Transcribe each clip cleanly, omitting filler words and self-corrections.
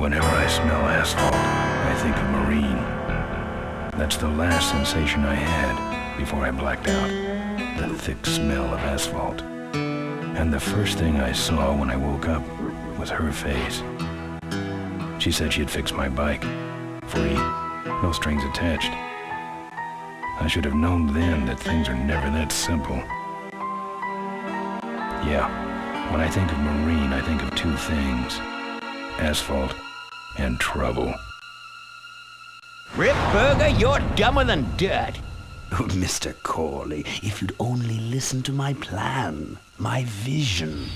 Whenever I smell asphalt, I think of marine. That's the last sensation I had before I blacked out. The thick smell of asphalt. And the first thing I saw when I woke up was her face. She said she'd fix my bike. Free. No strings attached. I should have known then that things are never that simple. Yeah, when I think of marine, I think of two things. Asphalt and trouble. Rip Burger, you're dumber than dirt. Oh, Mr. Corley, if you'd only listen to my plan, my vision.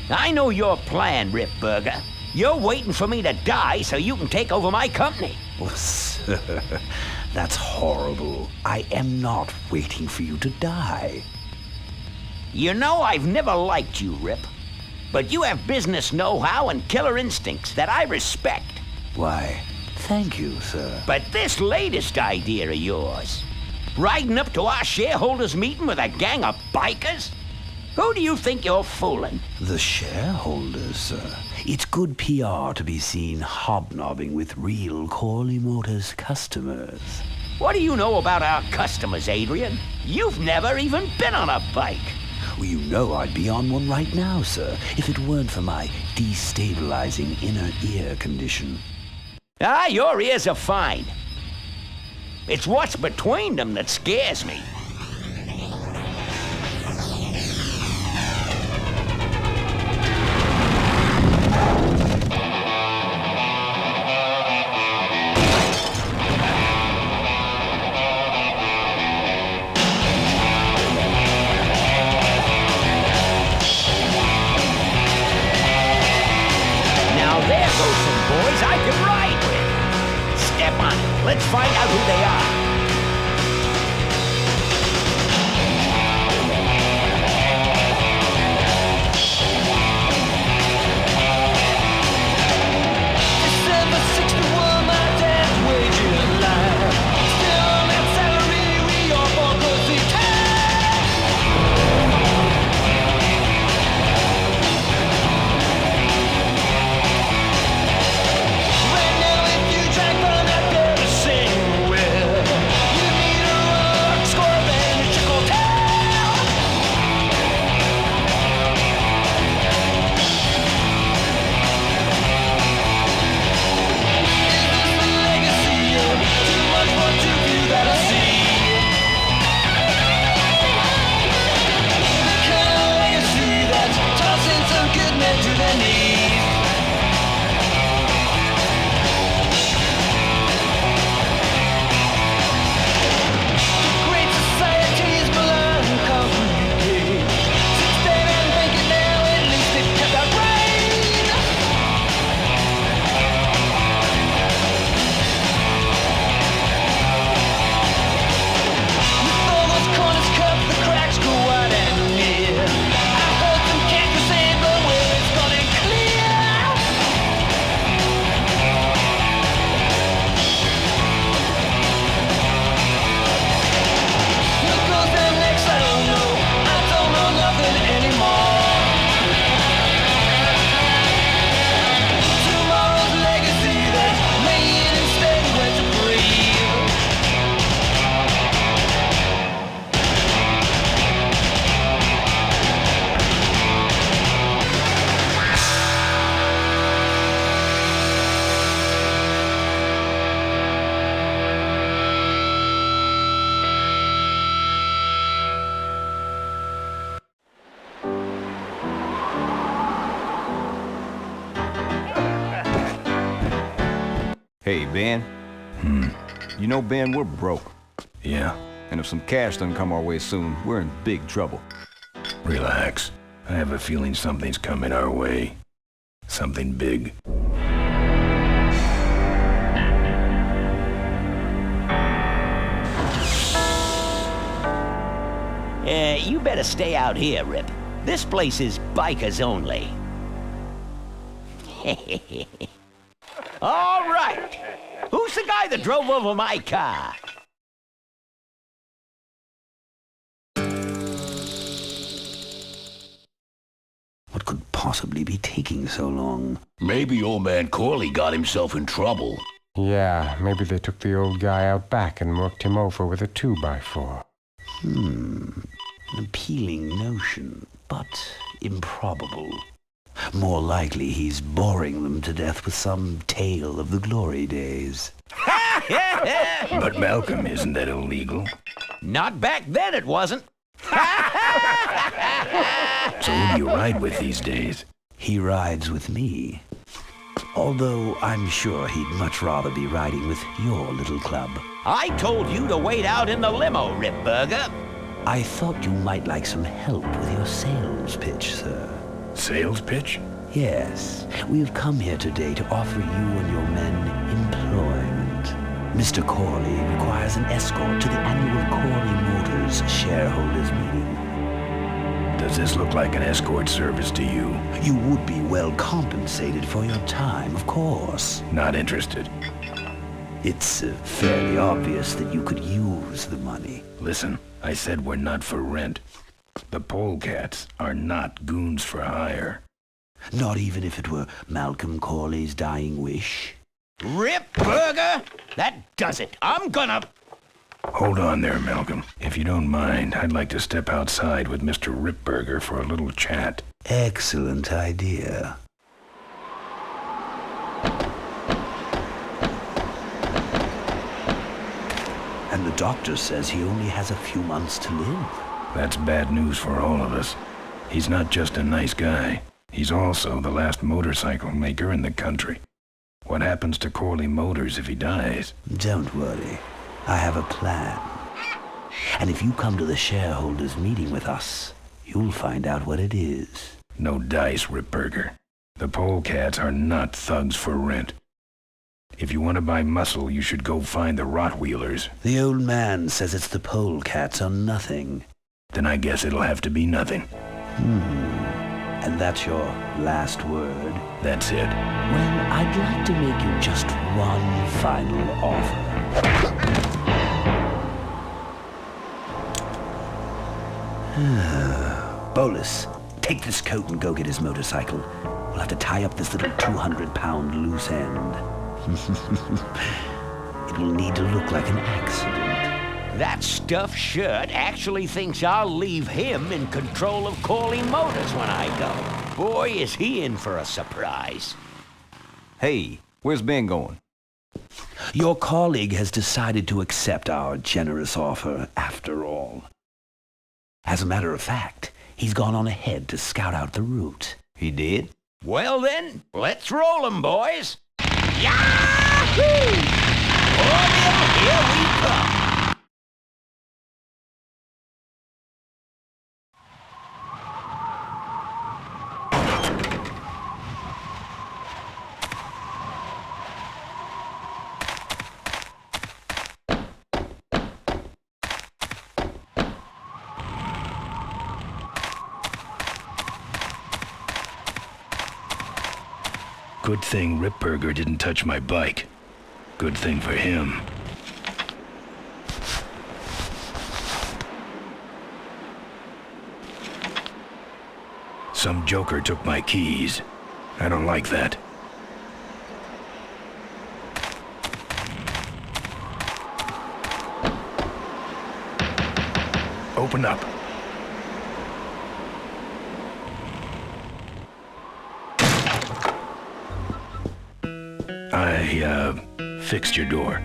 I know your plan, Rip Burger. You're waiting for me to die so you can take over my company. Oh, sir, that's horrible. I am not waiting for you to die. You know I've never liked you, Rip. But you have business know-how and killer instincts that I respect. Why, thank you, sir. But this latest idea of yours, riding up to our shareholders' meeting with a gang of bikers? Who do you think you're fooling? The shareholders, sir. It's good PR to be seen hobnobbing with real Corley Motors customers. What do you know about our customers, Adrian? You've never even been on a bike. Well, you know I'd be on one right now, sir, if it weren't for my destabilizing inner ear condition. Ah, your ears are fine. It's what's between them that scares me. Let's find out who they are. Hey, Ben. You know, Ben, we're broke. Yeah? And if some cash doesn't come our way soon, we're in big trouble. Relax. I have a feeling something's coming our way. Something big. You better stay out here, Rip. This place is bikers only. All right. Who's the guy that drove over my car? What could possibly be taking so long? Maybe old man Corley got himself in trouble. Yeah, maybe they took the old guy out back and worked him over with a 2x4. An appealing notion, but improbable. More likely he's boring them to death with some tale of the glory days. But Malcolm, isn't that illegal? Not back then, it wasn't. So who do you ride with these days? He rides with me. Although I'm sure he'd much rather be riding with your little club. I told you to wait out in the limo, Ripburger. I thought you might like some help with your sales pitch, sir. Sales pitch? Yes, we've come here today to offer you and your men employment. Mr. Corley requires an escort to the annual Corley Motors shareholders meeting. Does this look like an escort service to you? You would be well compensated for your time, of course. Not interested. It's fairly obvious that you could use the money. Listen, I said we're not for rent. The polecats are not goons for hire. Not even if it were Malcolm Corley's dying wish. Ripburger, that does it. I'm gonna... Hold on there, Malcolm. If you don't mind, I'd like to step outside with Mr. Ripburger for a little chat. Excellent idea. And the doctor says he only has a few months to live. That's bad news for all of us. He's not just a nice guy. He's also the last motorcycle maker in the country. What happens to Corley Motors if he dies? Don't worry. I have a plan. And if you come to the shareholders meeting with us, you'll find out what it is. No dice, Ripburger. The polecats are not thugs for rent. If you want to buy muscle, you should go find the Rottweilers. The old man says it's the polecats or nothing. Then I guess it'll have to be nothing. And that's your last word? That's it. Well, I'd like to make you just one final offer. Bolus, take this coat and go get his motorcycle. We'll have to tie up this little 200-pound loose end. It will need to look like an accident. That stuffed shirt actually thinks I'll leave him in control of Corley Motors when I go. Boy, is he in for a surprise. Hey, where's Ben going? Your colleague has decided to accept our generous offer after all. As a matter of fact, he's gone on ahead to scout out the route. He did? Well then, let's roll 'em, boys. Yahoo! Orville, here we come. Good thing Ripburger didn't touch my bike. Good thing for him. Some joker took my keys. I don't like that. Open up. I fixed your door.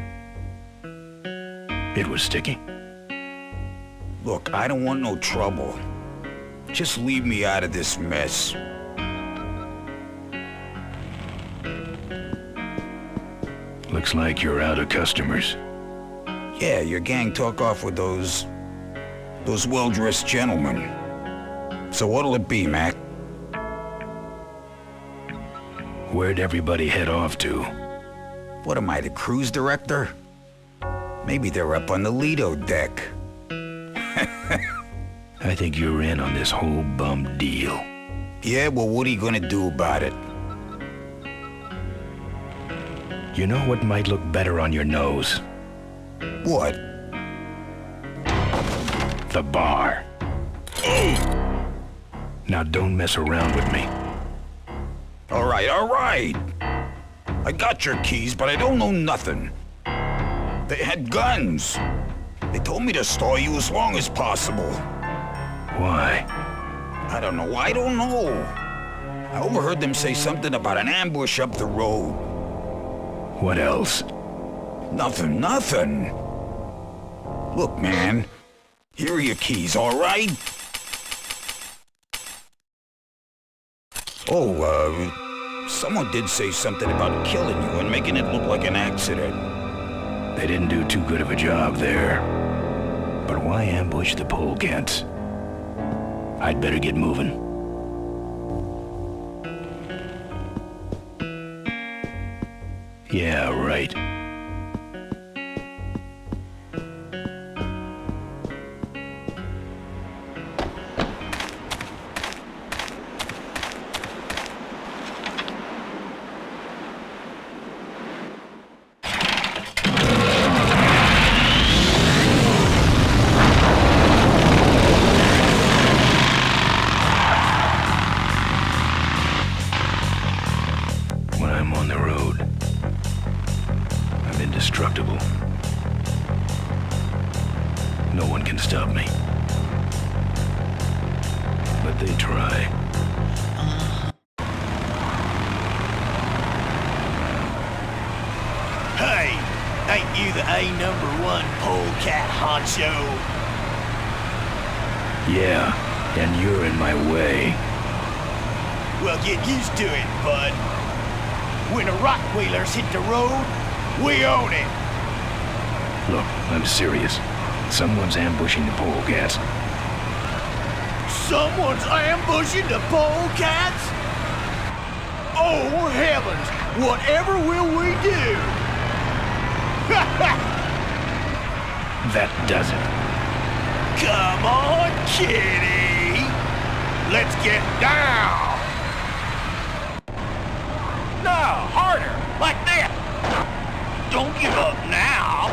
It was sticky. Look, I don't want no trouble. Just leave me out of this mess. Looks like you're out of customers. Yeah, your gang took off with those well-dressed gentlemen. So what'll it be, Mac? Where'd everybody head off to? What am I, the cruise director? Maybe they're up on the Lido deck. I think you're in on this whole bum deal. Yeah, well, what are you gonna do about it? You know what might look better on your nose? What? The bar. Now don't mess around with me. All right. I got your keys, but I don't know nothing. They had guns. They told me to stall you as long as possible. Why? I don't know. I overheard them say something about an ambush up the road. What else? Nothing. Look, man. Here are your keys, all right? Oh, someone did say something about killing you and making it look like an accident. They didn't do too good of a job there. But why ambush the polecats? I'd better get moving. Yeah, right. Indestructible. No one can stop me. But they try. Hey, ain't you the A#1 polecat honcho? Yeah, and you're in my way. Well, get used to it, bud. When the Rockwheelers hit the road, we own it. Look, I'm serious. Someone's ambushing the polecats. Someone's ambushing the polecats? Oh, heavens! Whatever will we do? That does it. Come on, kitty! Let's get down! No, harder! Like that! Don't give up now!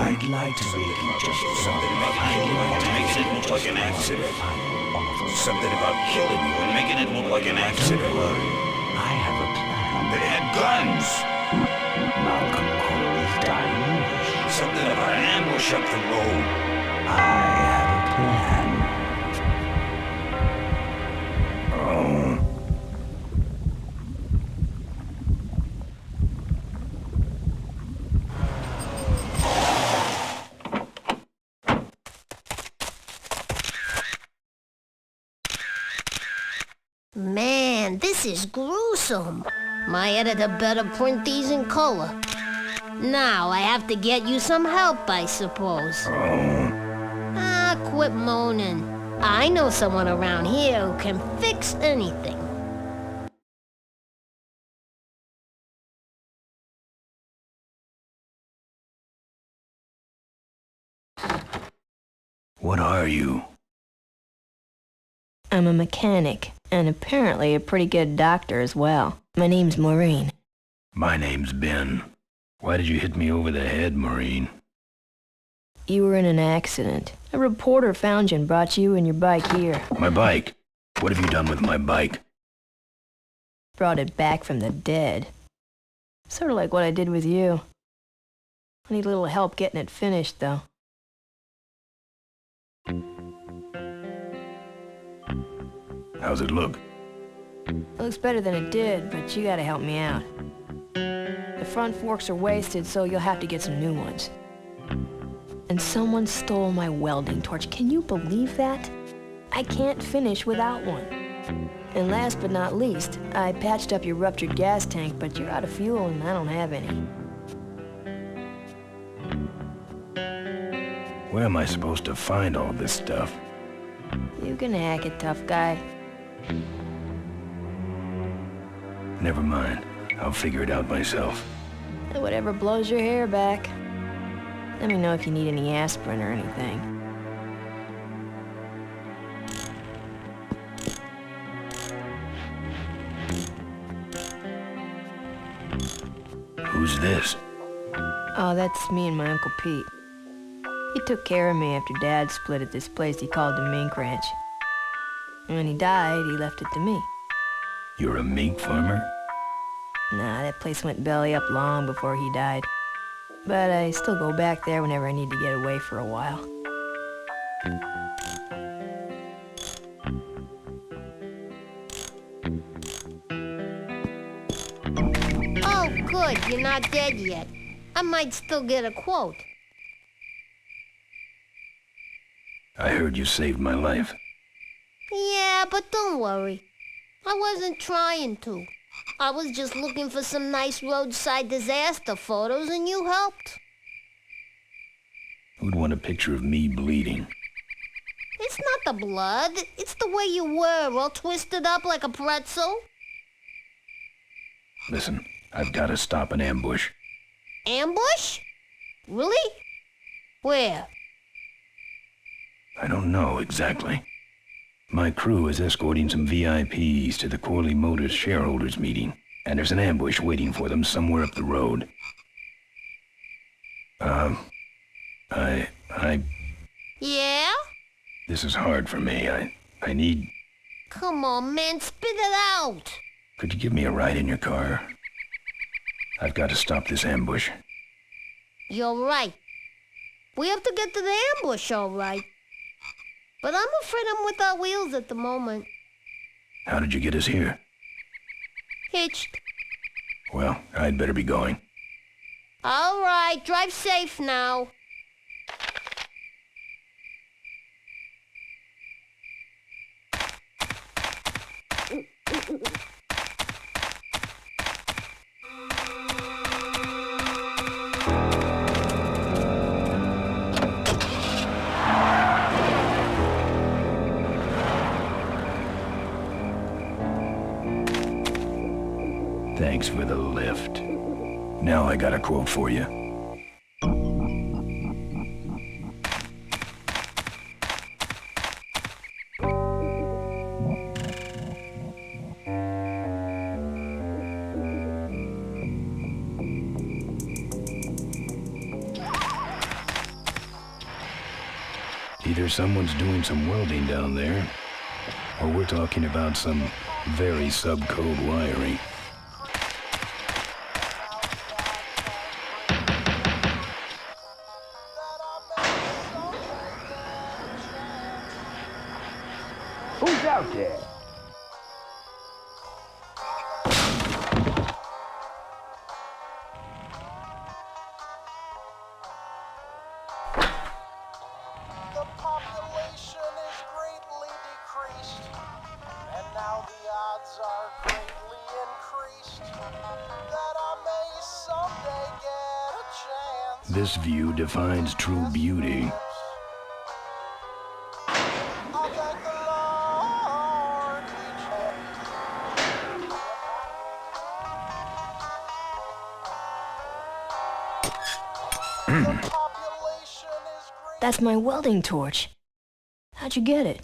I'd like to make it just Something about killing you and making it look like an accident. Something about killing you and making it look like an accident. I have a plan. They had guns. Malcolm Corley's dying. Something about an ambush up the road. I have a plan. Man, this is gruesome. My editor better print these in color. Now I have to get you some help, I suppose. Ah, quit moaning. I know someone around here who can fix anything. What are you? I'm a mechanic, and apparently a pretty good doctor as well. My name's Maureen. My name's Ben. Why did you hit me over the head, Maureen? You were in an accident. A reporter found you and brought you and your bike here. My bike? What have you done with my bike? Brought it back from the dead. Sort of like what I did with you. I need a little help getting it finished, though. How's it look? It looks better than it did, but you gotta help me out. The front forks are wasted, so you'll have to get some new ones. And someone stole my welding torch. Can you believe that? I can't finish without one. And last but not least, I patched up your ruptured gas tank, but you're out of fuel and I don't have any. Where am I supposed to find all this stuff? You can hack it, tough guy. Never mind. I'll figure it out myself. And whatever blows your hair back. Let me know if you need any aspirin or anything. Who's this? Oh, that's me and my Uncle Pete. He took care of me after Dad split at this place he called the Mink Ranch. And when he died, he left it to me. You're a mink farmer? Nah, that place went belly up long before he died. But I still go back there whenever I need to get away for a while. Oh, good, you're not dead yet. I might still get a quote. I heard you saved my life. Yeah, but don't worry. I wasn't trying to. I was just looking for some nice roadside disaster photos and you helped. Who'd want a picture of me bleeding? It's not the blood. It's the way you were, all twisted up like a pretzel. Listen, I've got to stop an ambush. Ambush? Really? Where? I don't know exactly. My crew is escorting some VIPs to the Corley Motors shareholders meeting, and there's an ambush waiting for them somewhere up the road. Yeah? This is hard for me. I need... Come on, man, spit it out. Could you give me a ride in your car? I've got to stop this ambush. You're right. We have to get to the ambush, all right. But I'm afraid I'm without wheels at the moment. How did you get us here? Hitched. Well, I'd better be going. All right, drive safe now. Thanks for the lift. Now I got a quote for you. Either someone's doing some welding down there, or we're talking about some very sub-code wiring. Who's out there? The population is greatly decreased, and now the odds are greatly increased that I may someday get a chance. This view defines true beauty. I thank the Lord each day. The population is great. That's my welding torch. How'd you get it?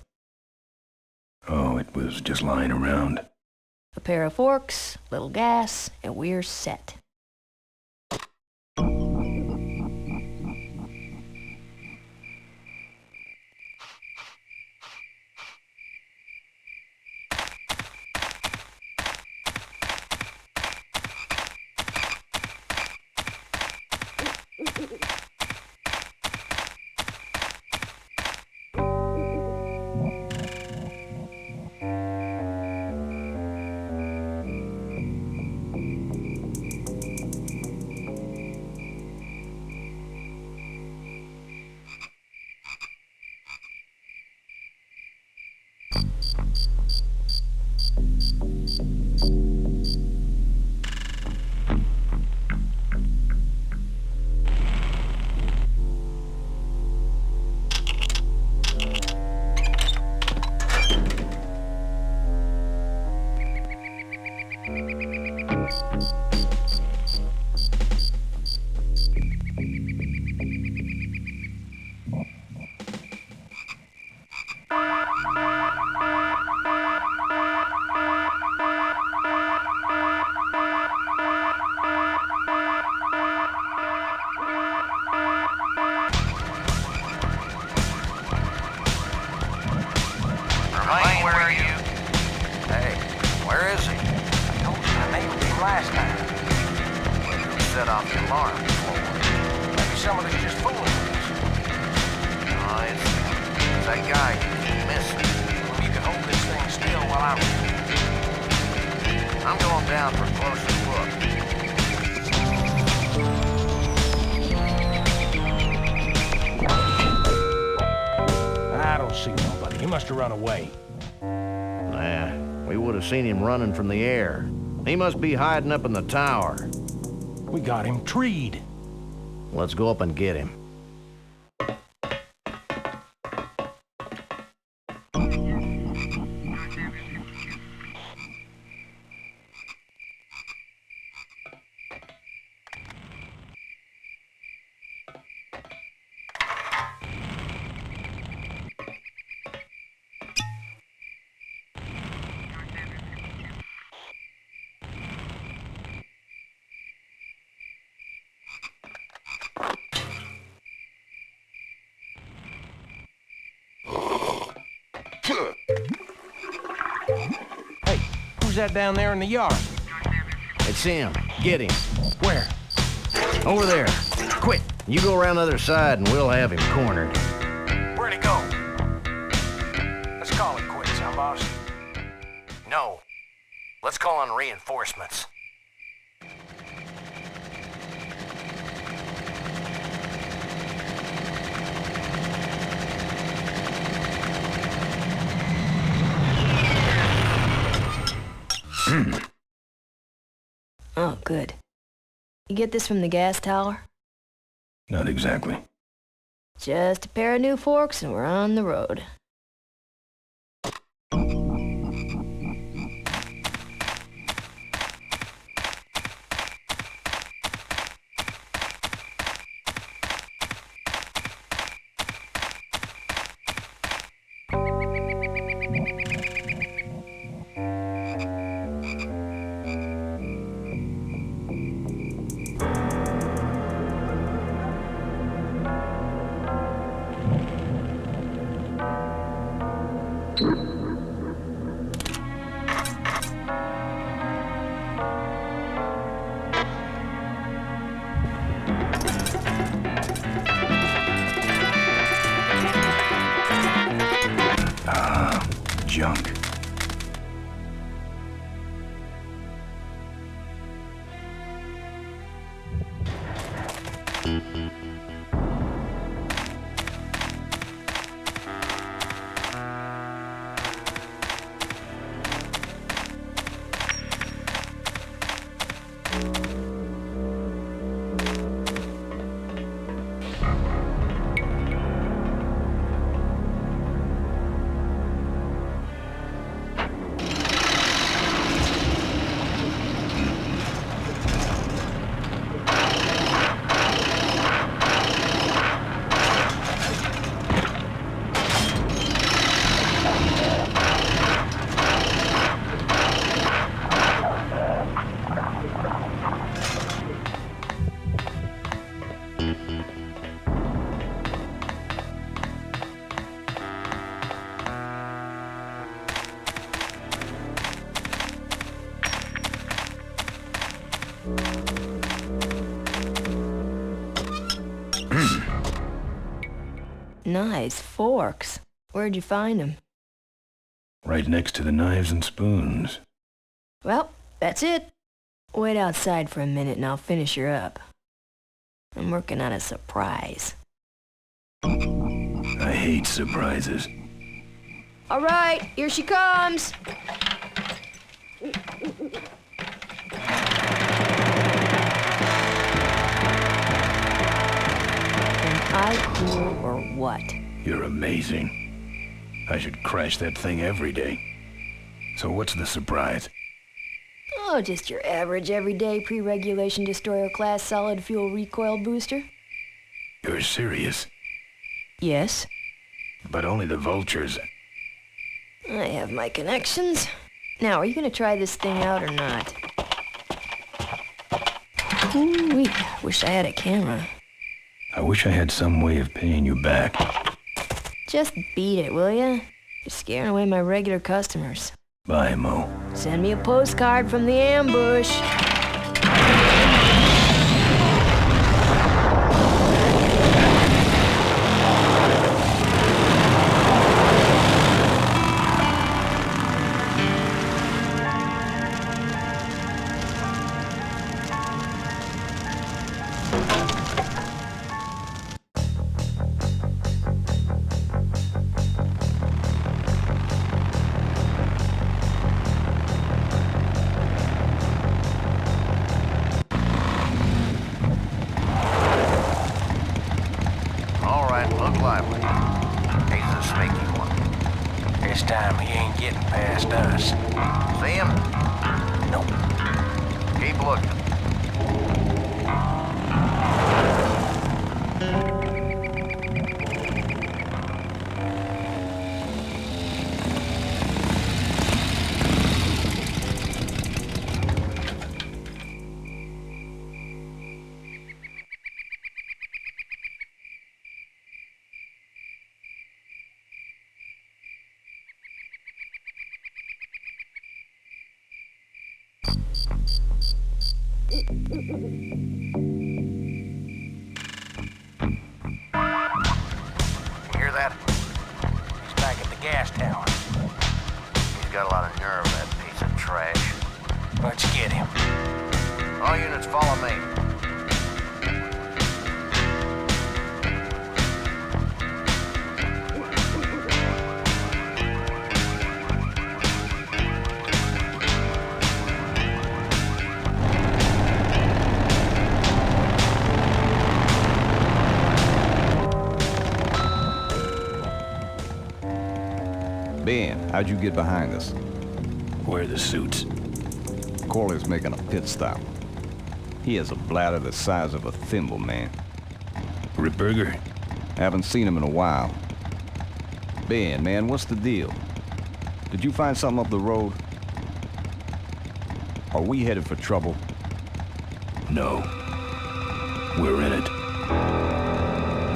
Oh, it was just lying around. A pair of forks, little gas, and we're set. Where is he? I told you I nailed him last time. Well, you set off the alarm before. Maybe somebody's just fooling with us. No, it's that guy you keep missing. Well, you can hold this thing still while I'm going down for a closer look. I don't see nobody. He must have run away. Nah, we would have seen him running from the air. He must be hiding up in the tower. We got him treed. Let's go up and get him. Hey, who's that down there in the yard? It's him. Get him. Where? Over there. Quick, you go around the other side and we'll have him cornered. Where'd he go? Let's call it quits, huh, boss? No. Let's call on reinforcements. Oh, good. You get this from the gas tower? Not exactly. Just a pair of new forks and we're on the road. Junk. Nice forks. Where'd you find them? Right next to the knives and spoons. Well, that's it. Wait outside for a minute and I'll finish her up. I'm working on a surprise. I hate surprises. All right, here she comes. Am I cool or what? You're amazing. I should crash that thing every day. So what's the surprise? Oh, just your average everyday pre-regulation destroyer class solid fuel recoil booster. You're serious? Yes. But only the vultures. I have my connections. Now, are you gonna try this thing out or not? Ooh-wee, wish I had a camera. I wish I had some way of paying you back. Just beat it, will ya? You're scaring away my regular customers. Bye, Mo. Send me a postcard from the ambush. All right, look lively. He's a sneaky one. This time he ain't getting past us. See him? Nope. Keep looking. Hear that? He's back at the gas tower. He's got a lot of nerve, that piece of trash. Let's get him. All units, follow me. Ben, how'd you get behind us? Where are the suits? Corley's making a pit stop. He has a bladder the size of a thimble, man. Ripburger? Haven't seen him in a while. Ben, man, what's the deal? Did you find something up the road? Are we headed for trouble? No. We're in it.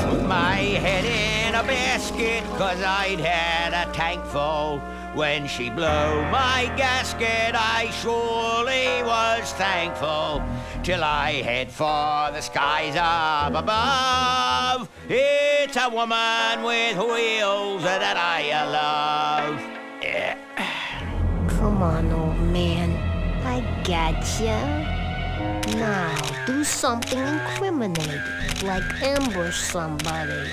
Put my head in a basket, 'cause I'd had a tank full. When she blew my gasket, I surely was thankful. Till I head for the skies up above. It's a woman with wheels that I love. Yeah. Come on, old man. I gotcha. Now, do something incriminating, like ambush somebody.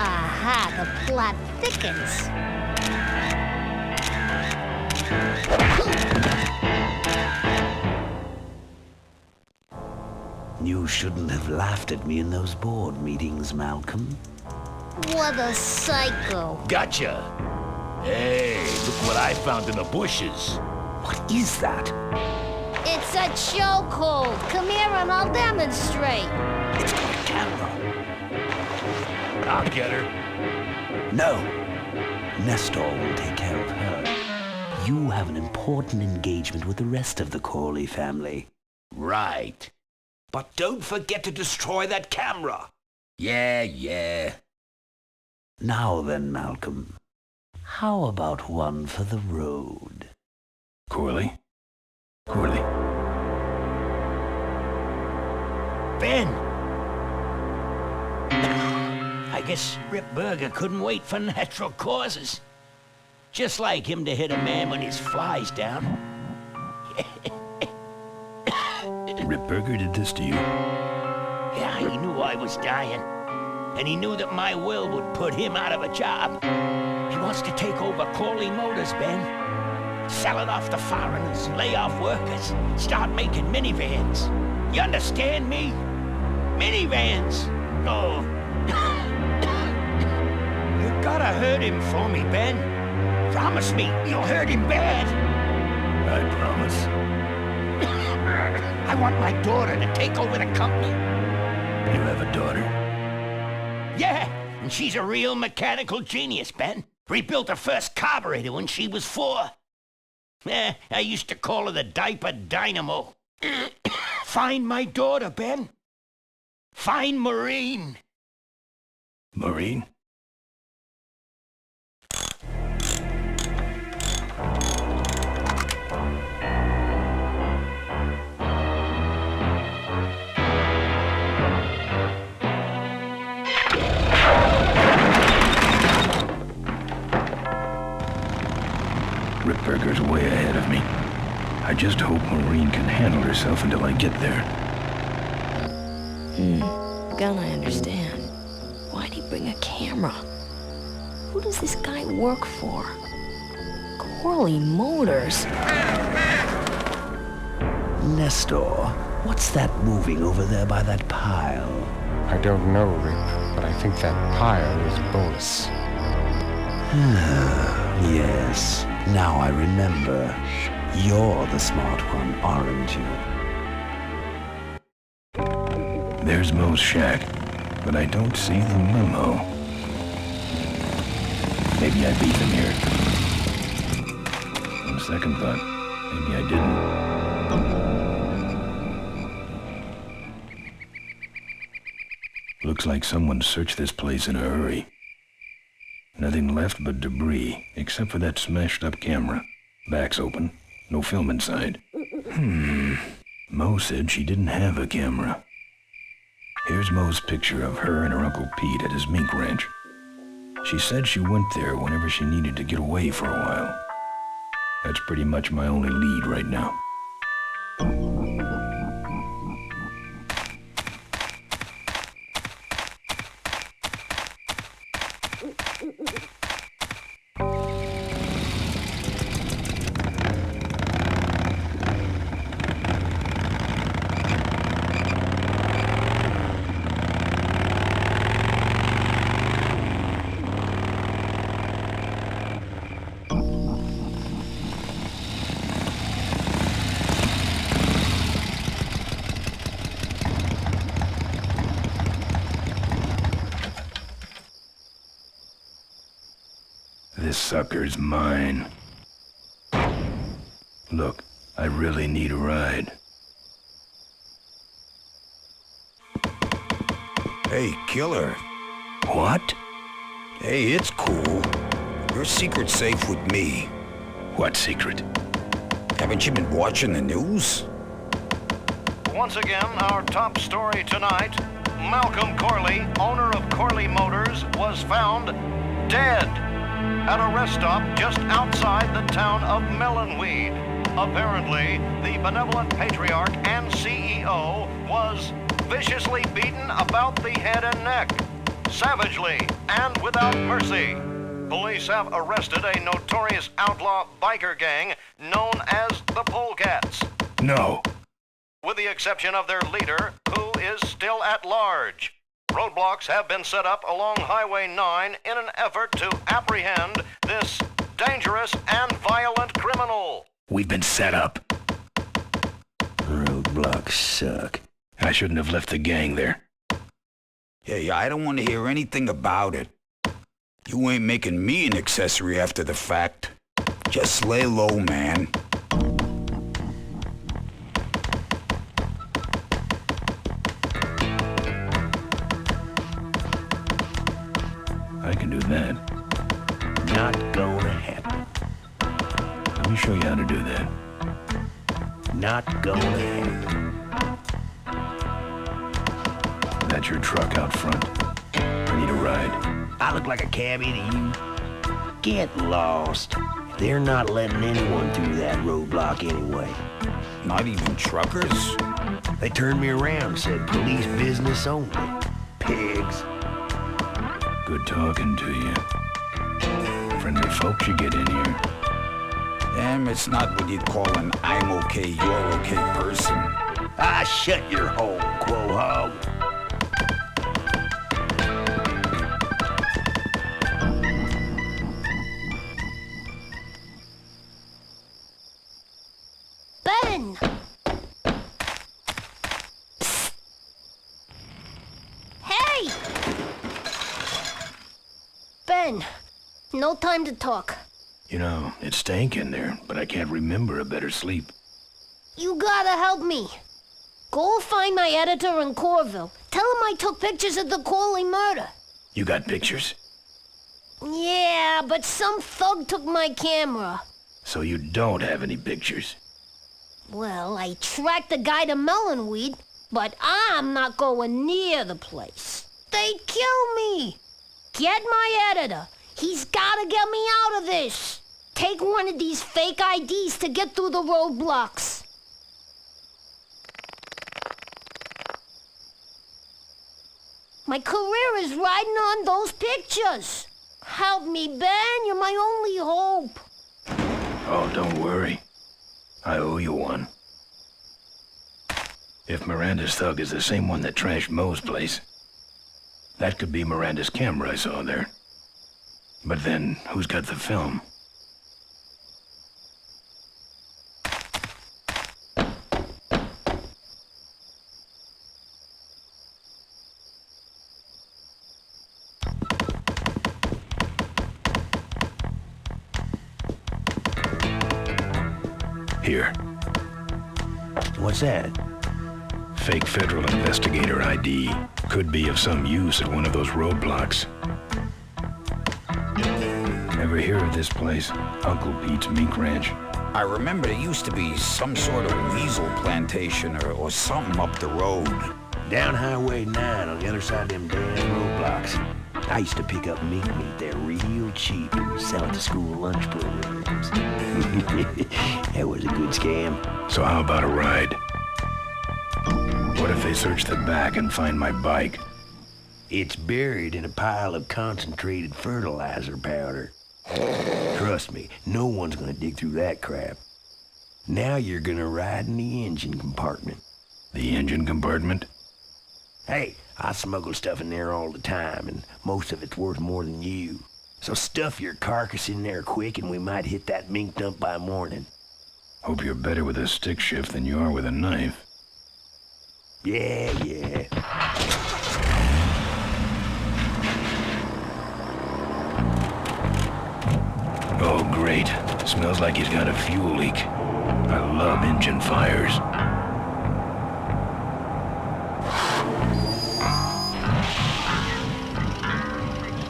Aha, the plot thickens. You shouldn't have laughed at me in those board meetings, Malcolm. What a psycho. Gotcha. Hey, look what I found in the bushes. What is that? It's a chokehold. Come here and I'll demonstrate. It's got a camera. I'll get her. No. Nestor will take care of her. You have an important engagement with the rest of the Corley family. Right. But don't forget to destroy that camera. Yeah. Now then, Malcolm. How about one for the road? Corley? Ben! I guess Rip Burger couldn't wait for natural causes. Just like him to hit a man when his fly's down. Ripburger did this to you? Yeah, he knew I was dying. And he knew that my will would put him out of a job. He wants to take over Corley Motors, Ben. Sell it off to foreigners, lay off workers, start making minivans. You understand me? Minivans! Oh. You gotta hurt him for me, Ben. Promise me you'll hurt him bad. I promise. I want my daughter to take over the company. You have a daughter? Yeah, and she's a real mechanical genius, Ben. Rebuilt her first carburetor when she was 4. I used to call her the diaper dynamo. Find my daughter, Ben. Find Maureen. Maureen? Ripburger's way ahead of me. I just hope Maureen can handle herself until I get there. Gun, I understand. Why'd he bring a camera? Who does this guy work for? Corley Motors. Nestor, what's that moving over there by that pile? I don't know, Rip, but I think that pile is bolts. Yes, now I remember. You're the smart one, aren't you? There's Mo's shack, but I don't see the memo. Maybe I beat them here. On second thought, maybe I didn't. Looks like someone searched this place in a hurry. Nothing left but debris, except for that smashed-up camera. Back's open. No film inside. Mo said she didn't have a camera. Here's Mo's picture of her and her Uncle Pete at his mink ranch. She said she went there whenever she needed to get away for a while. That's pretty much my only lead right now. This sucker's mine. Look, I really need a ride. Hey, killer. What? Hey, it's cool. Your secret's safe with me. What secret? Haven't you been watching the news? Once again, our top story tonight. Malcolm Corley, owner of Corley Motors, was found dead at a rest stop just outside the town of Melonweed. Apparently, the benevolent patriarch and CEO was viciously beaten about the head and neck, savagely and without mercy. Police have arrested a notorious outlaw biker gang known as the Polecats. No. With the exception of their leader, who is still at large. Roadblocks have been set up along Highway 9 in an effort to apprehend this dangerous and violent criminal. We've been set up. Roadblocks suck. I shouldn't have left the gang there. Hey, I don't want to hear anything about it. You ain't making me an accessory after the fact. Just lay low, man. I can do that. Not gonna happen. Let me show you how to do that. Not gonna happen. That's your truck out front. I need a ride. I look like a cabbie to you? Get lost. They're not letting anyone through that roadblock anyway. Not even truckers? They turned me around, said police business only. Pigs. Good talking to you. Friendly folks you get in here. Damn, it's not what you'd call an I'm okay, you're okay person. Ah, shut your hole, Quahog. Ben! Psst. Hey! Ben, no time to talk. You know, it stank in there, but I can't remember a better sleep. You gotta help me. Go find my editor in Corville. Tell him I took pictures of the Corley murder. You got pictures? Yeah, but some thug took my camera. So you don't have any pictures? Well, I tracked the guy to Melonweed, but I'm not going near the place. They'd kill me. Get my editor. He's gotta get me out of this. take one of these fake IDs to get through the roadblocks. My career is riding on those pictures. Help me, Ben. You're my only hope. Oh, don't worry. I owe you one. If Miranda's thug is the same one that trashed Moe's place, that could be Miranda's camera I saw there. But then, who's got the film? Here. What's that? Fake federal investigator ID. Could be of some use at one of those roadblocks. Ever hear of this place? Uncle Pete's Mink Ranch? I remember there used to be some sort of weasel plantation or something up the road. Down Highway 9 on the other side of them damn roadblocks. I used to pick up mink meat there real cheap and sell it to school lunch programs. That was a good scam. So how about a ride? What if they search the back and find my bike? It's buried in a pile of concentrated fertilizer powder. Trust me, no one's gonna dig through that crap. Now you're gonna ride in the engine compartment. The engine compartment? Hey, I smuggle stuff in there all the time, and most of it's worth more than you. So stuff your carcass in there quick, and we might hit that mink dump by morning. Hope you're better with a stick shift than you are with a knife. Yeah. Oh, great. Smells like he's got a fuel leak. I love engine fires.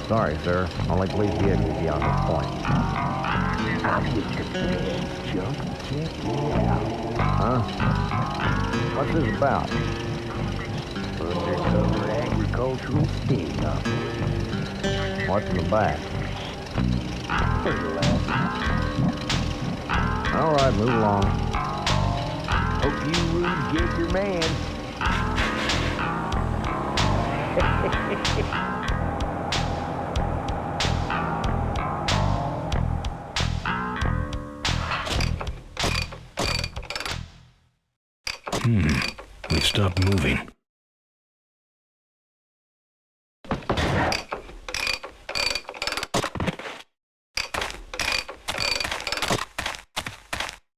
Sorry, sir. Only police vehicles beyond this point. I'm with the best jump. Check it out. Huh? What's this about? Undercover agricultural sting operation. What's in the back? All right, move along. Hope you rubes get your man. We've stopped moving.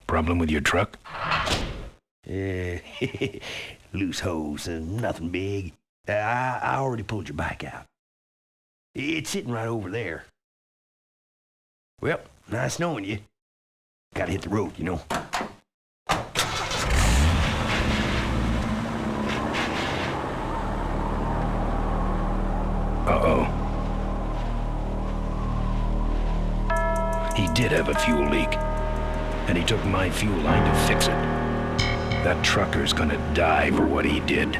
Problem with your truck? Loose hose, nothing big. I already pulled your bike out. It's sitting right over there. Well, nice knowing you. Gotta hit the road, you know. Uh-oh. He did have a fuel leak. And he took my fuel line to fix it. That trucker's gonna die for what he did.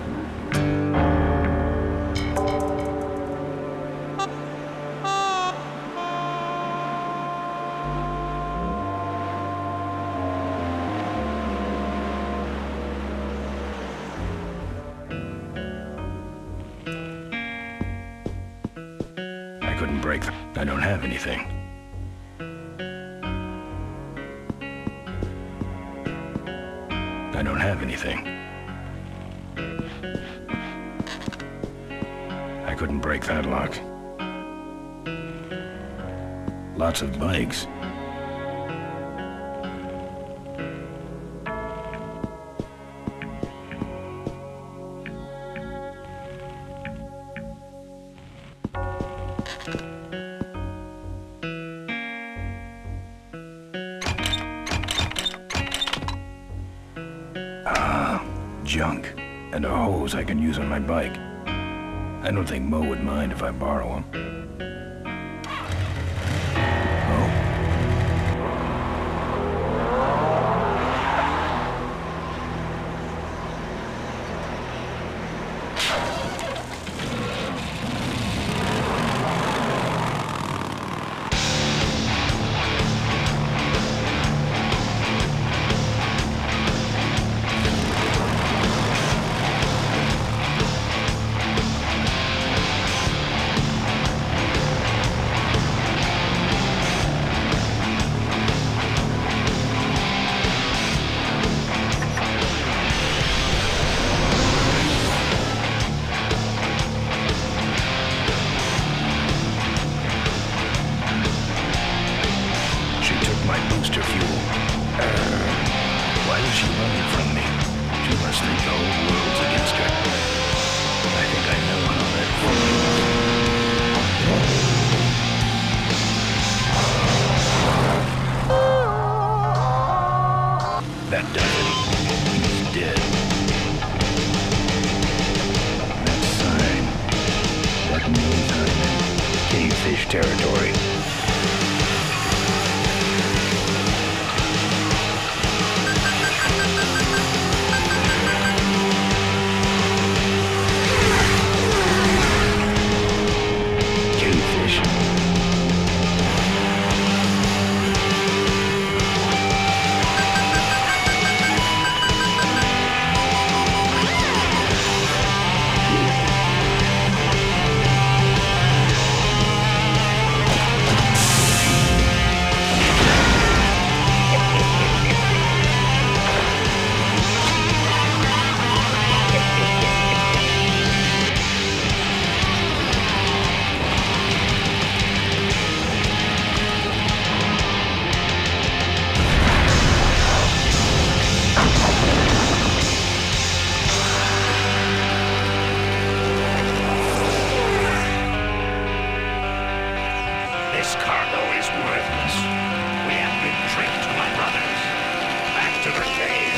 I couldn't break them. I don't have anything. I don't have anything. I couldn't break that lock. Lots of bikes. Junk, and a hose I can use on my bike. I don't think Mo would mind if I borrow him. booster fuel. Why is she running from me? She must think the whole world's against her. I think I know how that feels. That does it. He's dead. That sign. That means I'm in cavefish territory. This cargo is worthless. We have been tricked, my brothers. Back to the cave.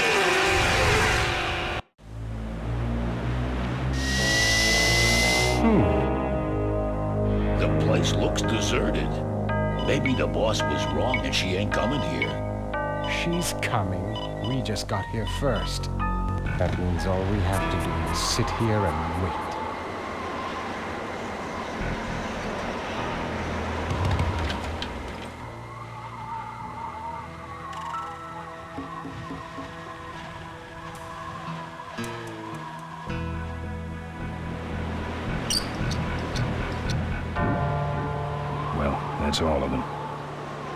The place looks deserted. Maybe the boss was wrong and she ain't coming here. She's coming. We just got here first. That means all we have to do is sit here and wait. Well, that's all of them.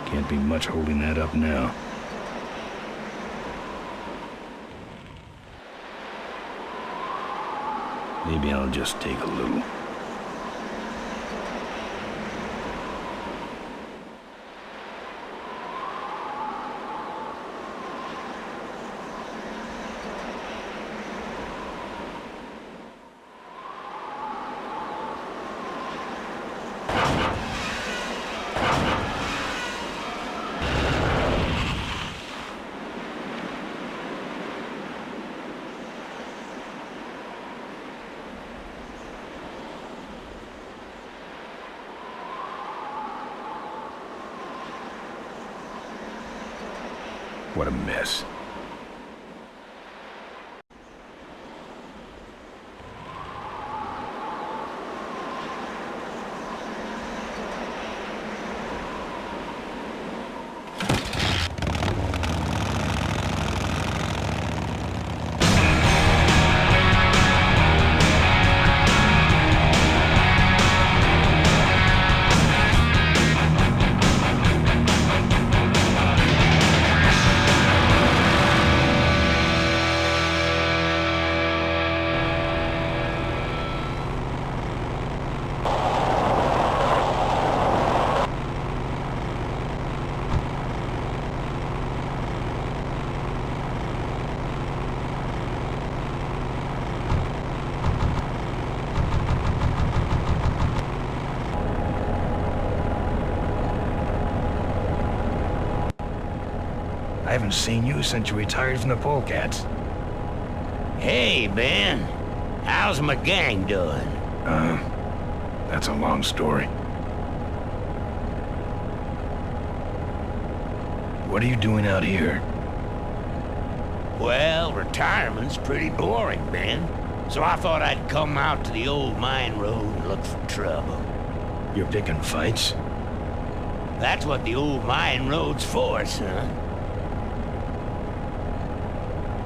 Can't be much holding that up now. Maybe I'll just take a little. What a mess. I haven't seen you since you retired from the polecats. Hey, Ben. How's my gang doing? That's a long story. What are you doing out here? Well, retirement's pretty boring, Ben. So I thought I'd come out to the old mine road and look for trouble. You're picking fights? That's what the old mine road's for, son.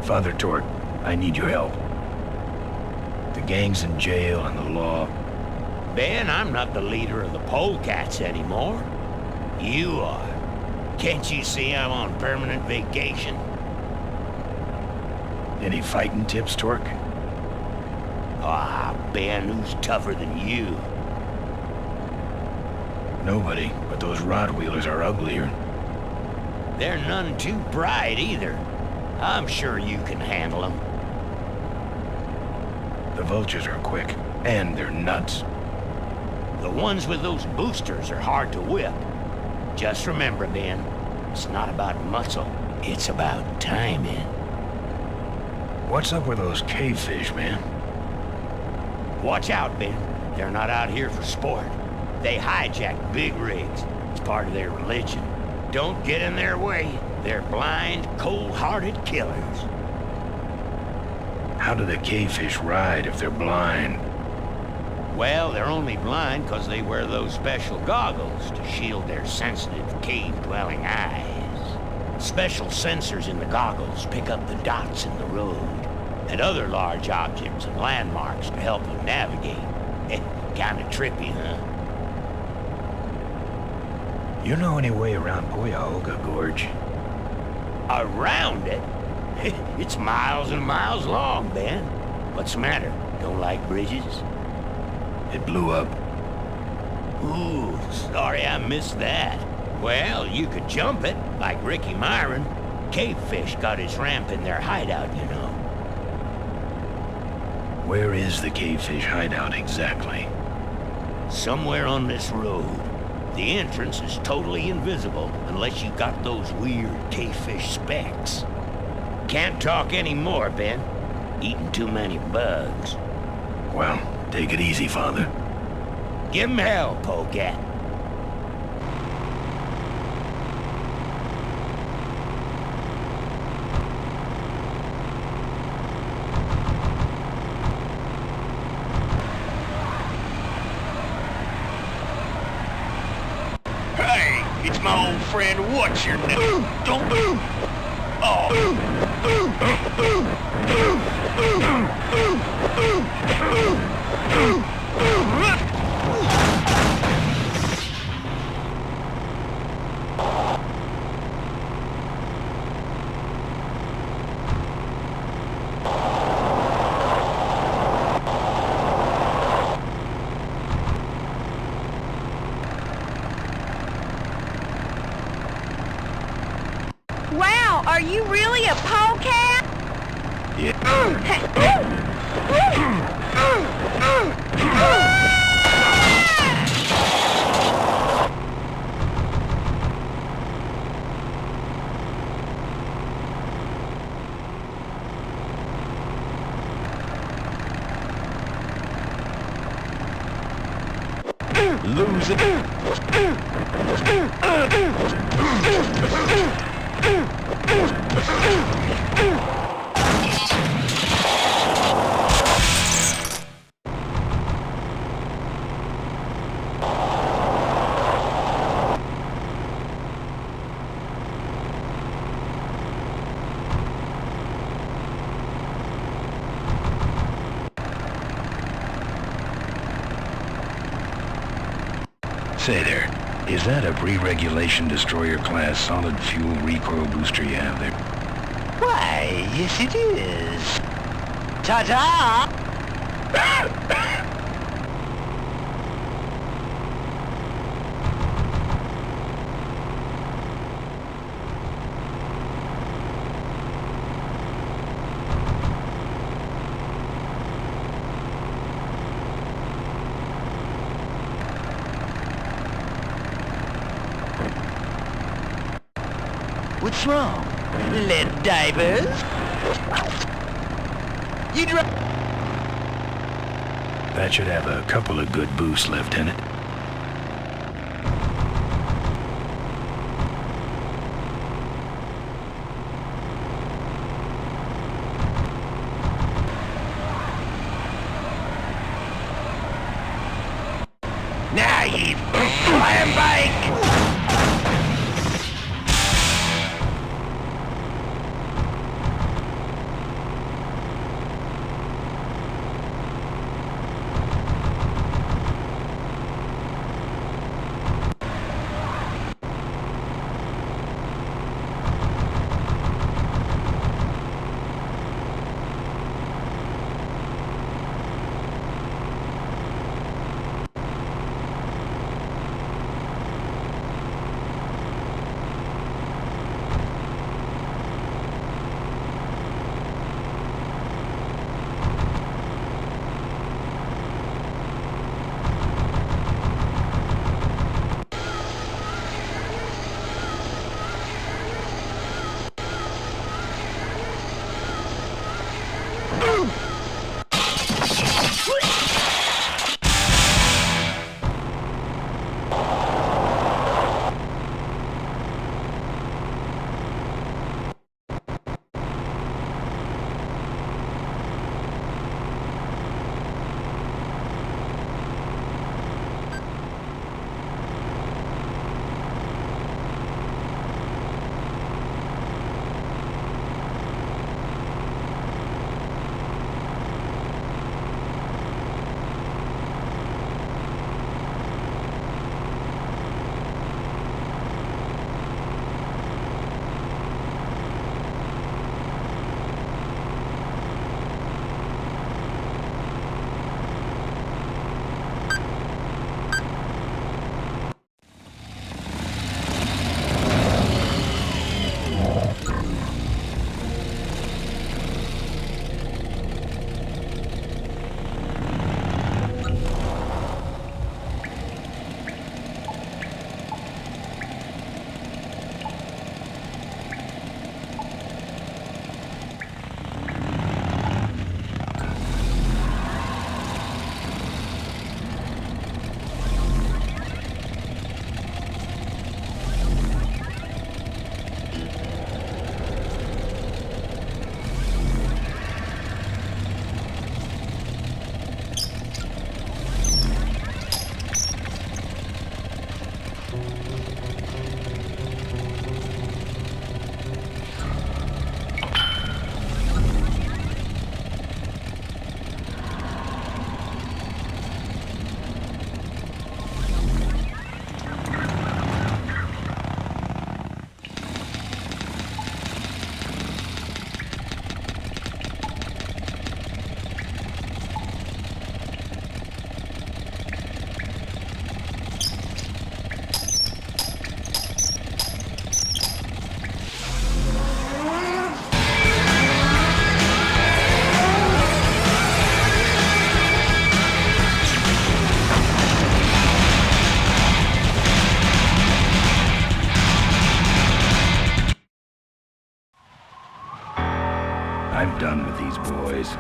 Father Torque, I need your help. The gang's in jail and the law. Ben, I'm not the leader of the polecats anymore. You are. Can't you see I'm on permanent vacation? Any fighting tips, Torque? Ah, Ben, who's tougher than you? Nobody, but those rod wheelers are uglier. They're none too bright either. I'm sure you can handle them. The vultures are quick, and they're nuts. The ones with those boosters are hard to whip. Just remember, Ben, it's not about muscle, it's about timing. What's up with those cavefish, man? Watch out, Ben. They're not out here for sport. They hijack big rigs. It's part of their religion. Don't get in their way. They're blind, cold-hearted killers. How do the cavefish ride if they're blind? Well, they're only blind because they wear those special goggles to shield their sensitive, cave-dwelling eyes. Special sensors in the goggles pick up the dots in the road and other large objects and landmarks to help them navigate. Kinda trippy, huh? You know any way around Cuyahoga Gorge? Around it? It's miles and miles long, Ben. What's the matter? Don't like bridges? It blew up. Ooh, sorry I missed that. Well, you could jump it, like Ricky Myron. Cavefish got his ramp in their hideout, you know. Where is the cavefish hideout exactly? Somewhere on this road. The entrance is totally invisible unless you got those weird cavefish specs. Can't talk anymore, Ben. Eating too many bugs. Well, take it easy, Father. Give him hell, Polecat. Hey, it's my old friend. What's your name? Don't move. Wow, are you really a polecat? Lose it. Say there, is that a pre-regulation destroyer-class solid fuel recoil booster you have there? Why, yes it is. Ta-ta! What's wrong? Lead divers? You That should have a couple of good boosts left in it. Now you flying bike! I'm done with these boys.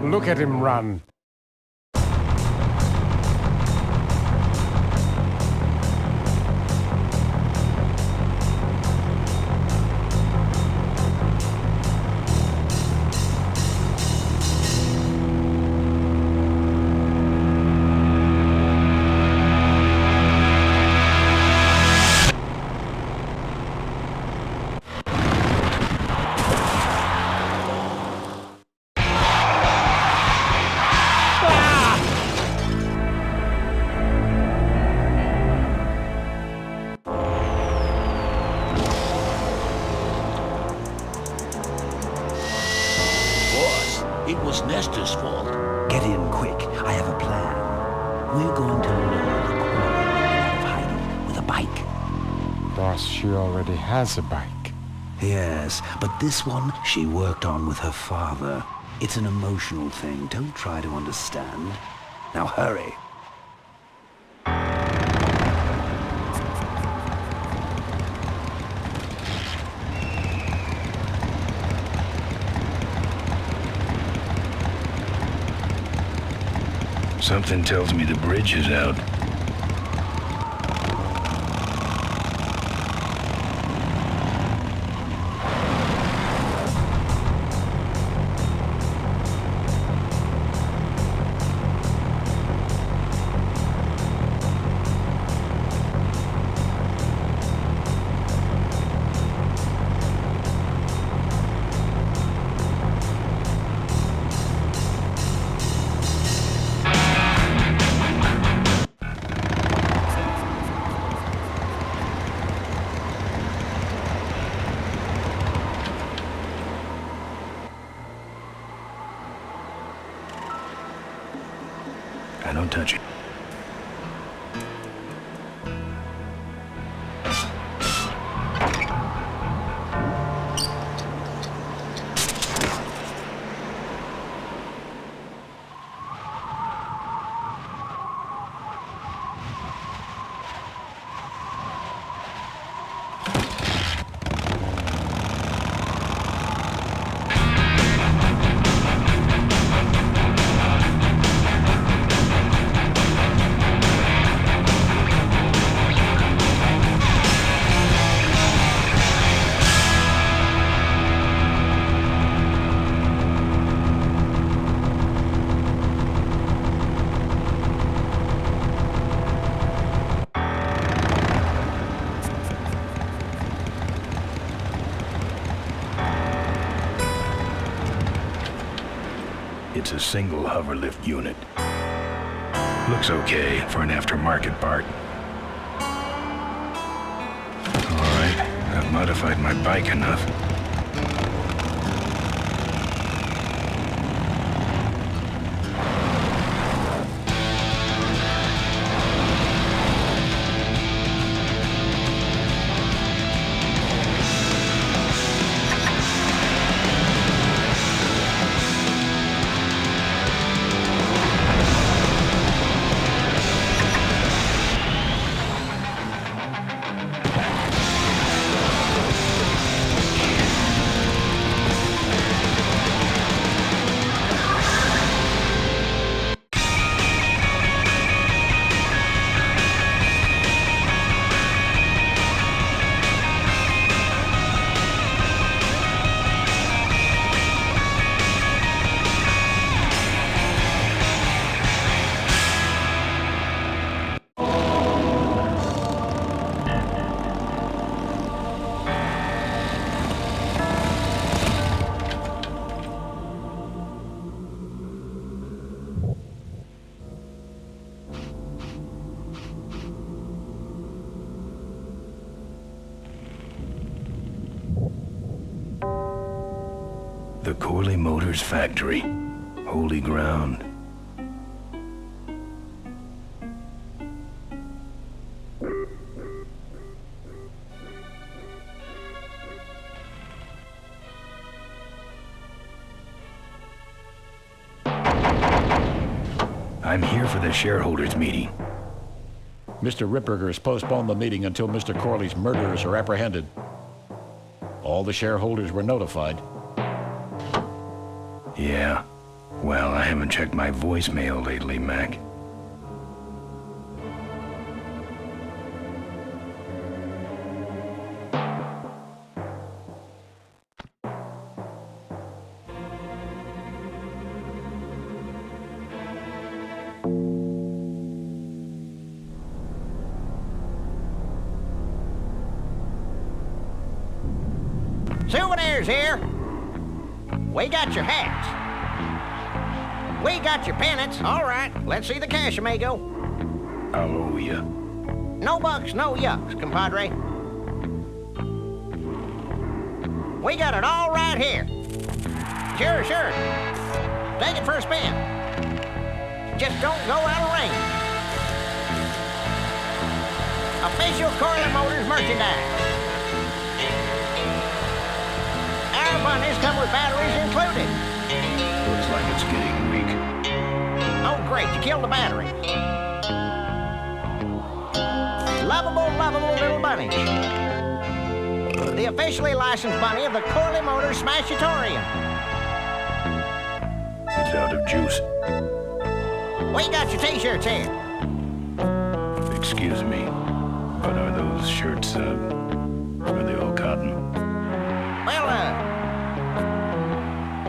Look at him run. It was Nestor's fault. Get in quick. I have a plan. We're going to lure the Corley out of hiding with a bike. Boss, she already has a bike. Yes, but this one she worked on with her father. It's an emotional thing. Don't try to understand. Now hurry. Something tells me the bridge is out. Don't touch it. It's a single hoverlift unit. Looks okay for an aftermarket part. All right, I've modified my bike enough. The Corley Motors factory. Holy ground. I'm here for the shareholders meeting. Mr. Ripperger has postponed the meeting until Mr. Corley's murderers are apprehended. All the shareholders were notified. Yeah. Well, I haven't checked my voicemail lately, Mac. Souvenirs here. We got your hats. We got your pennants. All right, let's see the cash, amigo. I'll owe you. No bucks, no yucks, compadre. We got it all right here. Sure. Take it for a spin. Just don't go out of range. Official Corley Motors merchandise. Our bunnies come with batteries included. Looks like it's getting weak. Oh, great, you killed the battery. Lovable, lovable little bunnies. The officially licensed bunny of the Corley Motors Smashatorium. It's out of juice. We got your t-shirts here. Excuse me, but are those shirts, are they all cotton? Well,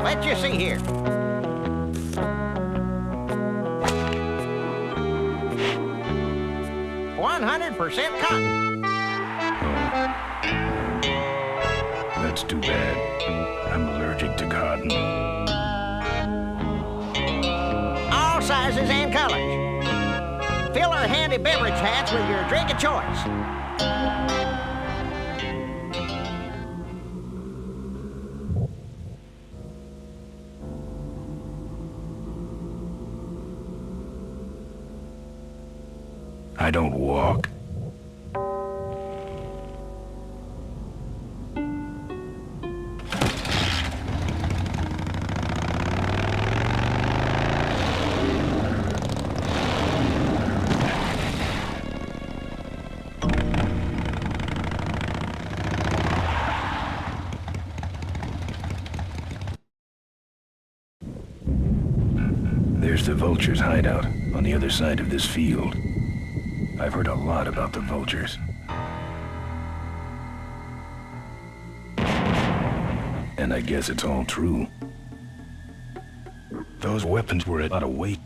let's just see here. "100% cotton." That's too bad. I'm allergic to cotton. All sizes and colors. Fill our handy beverage hats with your drink of choice. I don't walk. There's the vultures' hideout on the other side of this field. I've heard a lot about the vultures. And I guess it's all true. Those weapons were a lot of weight.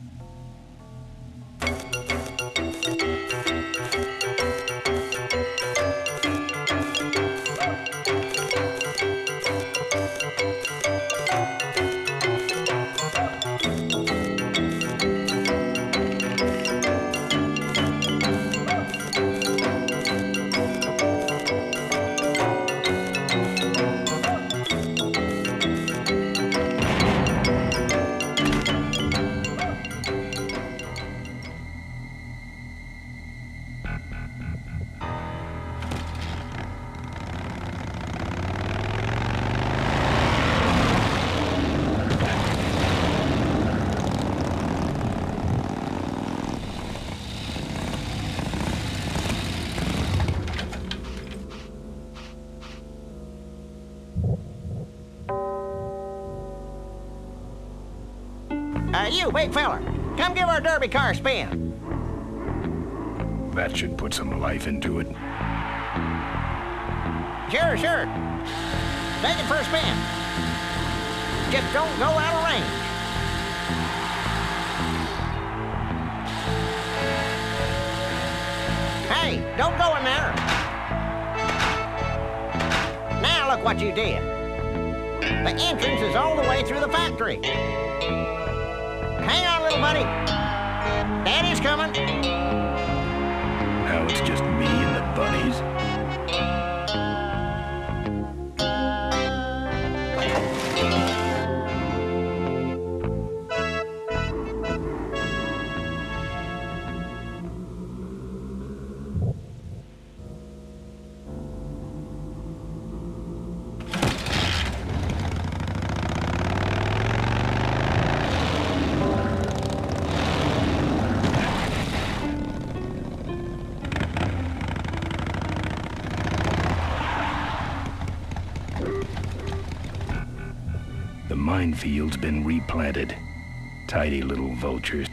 You, big fella, come give our derby car a spin. That should put some life into it. Sure. Take it for a spin. Just don't go out of range. Hey, don't go in there. Now look what you did. The entrance is all the way through the factory. Hang on, little buddy. Daddy's coming. Now it's just me and the bunnies. The minefield's been replanted. Tidy little vultures.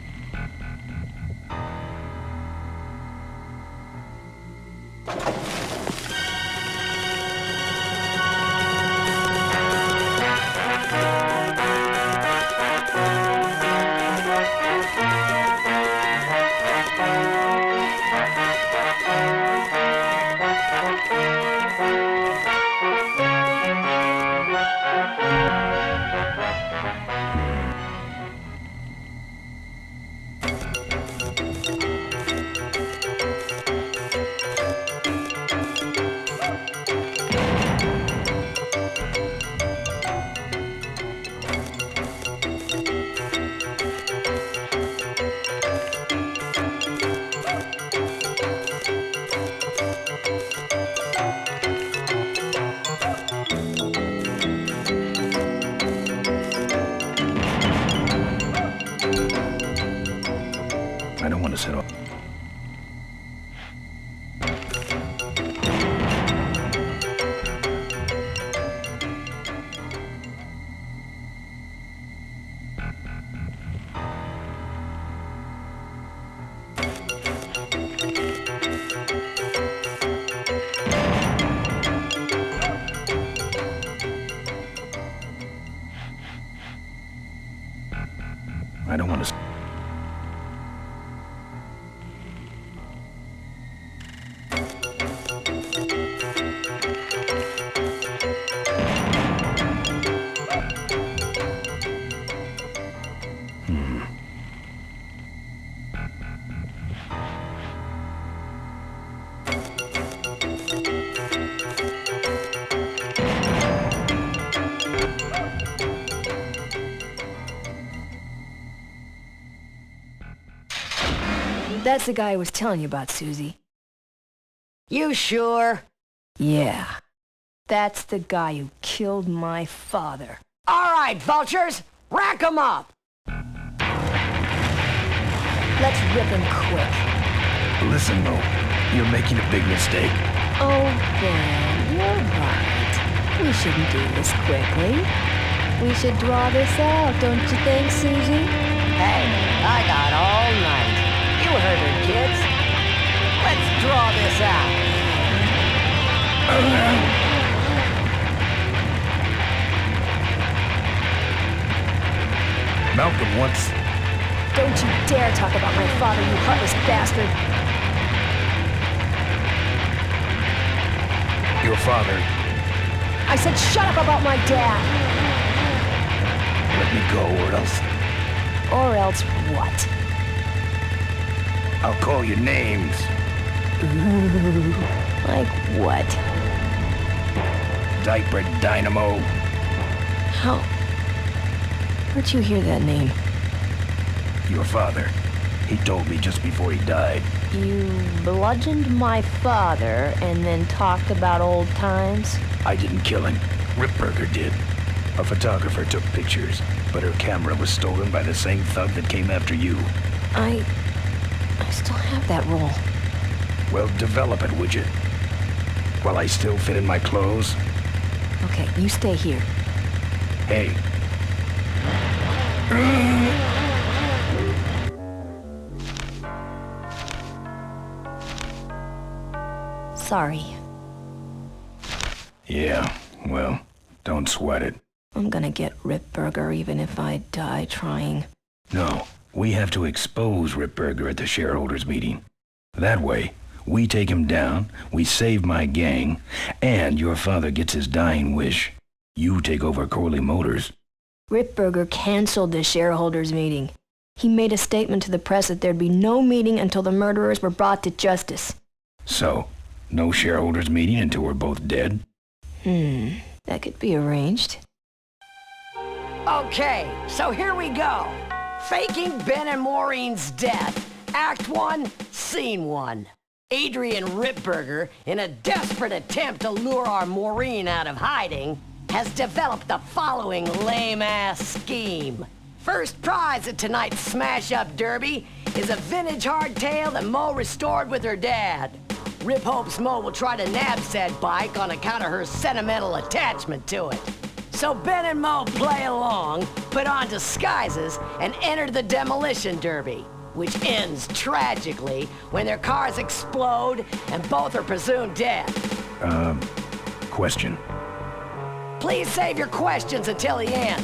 to set off. I don't want to... That's the guy I was telling you about, Susie. You sure? Yeah. That's the guy who killed my father. All right, vultures, rack 'em up. Let's rip him quick. Listen, Mo, you're making a big mistake. Oh, Ben, you're right. We shouldn't do this quickly. We should draw this out, don't you think, Susie? Hey, I got all night. You heard her, kids. Let's draw this out. Malcolm wants... Don't you dare talk about my father, you heartless bastard. Your father... I said shut up about my dad. Let me go, or else... Or else what? I'll call you names. Ooh, like what? Diaper Dynamo. How? Where'd you hear that name? Your father. He told me just before he died. You bludgeoned my father and then talked about old times? I didn't kill him. Ripburger did. A photographer took pictures, but her camera was stolen by the same thug that came after you. I still have that roll. Well, develop it, would you? While I still fit in my clothes? Okay, you stay here. Hey. Sorry. Yeah, well, don't sweat it. I'm gonna get Ripburger even if I die trying. No, we have to expose Ripburger at the shareholders meeting. That way, we take him down, we save my gang, and your father gets his dying wish. You take over Corley Motors. Ripburger canceled the shareholders meeting. He made a statement to the press that there'd be no meeting until the murderers were brought to justice. So, no shareholders meeting until we're both dead? That could be arranged. Okay, so here we go. Faking Ben and Maureen's death. Act 1, Scene 1. Adrian Ripburger, in a desperate attempt to lure our Maureen out of hiding, has developed the following lame-ass scheme. First prize at tonight's smash-up derby is a vintage hardtail that Mo restored with her dad. Rip hopes Mo will try to nab said bike on account of her sentimental attachment to it. So Ben and Mo play along, put on disguises, and enter the demolition derby, which ends tragically when their cars explode and both are presumed dead. Question. Please save your questions until the end.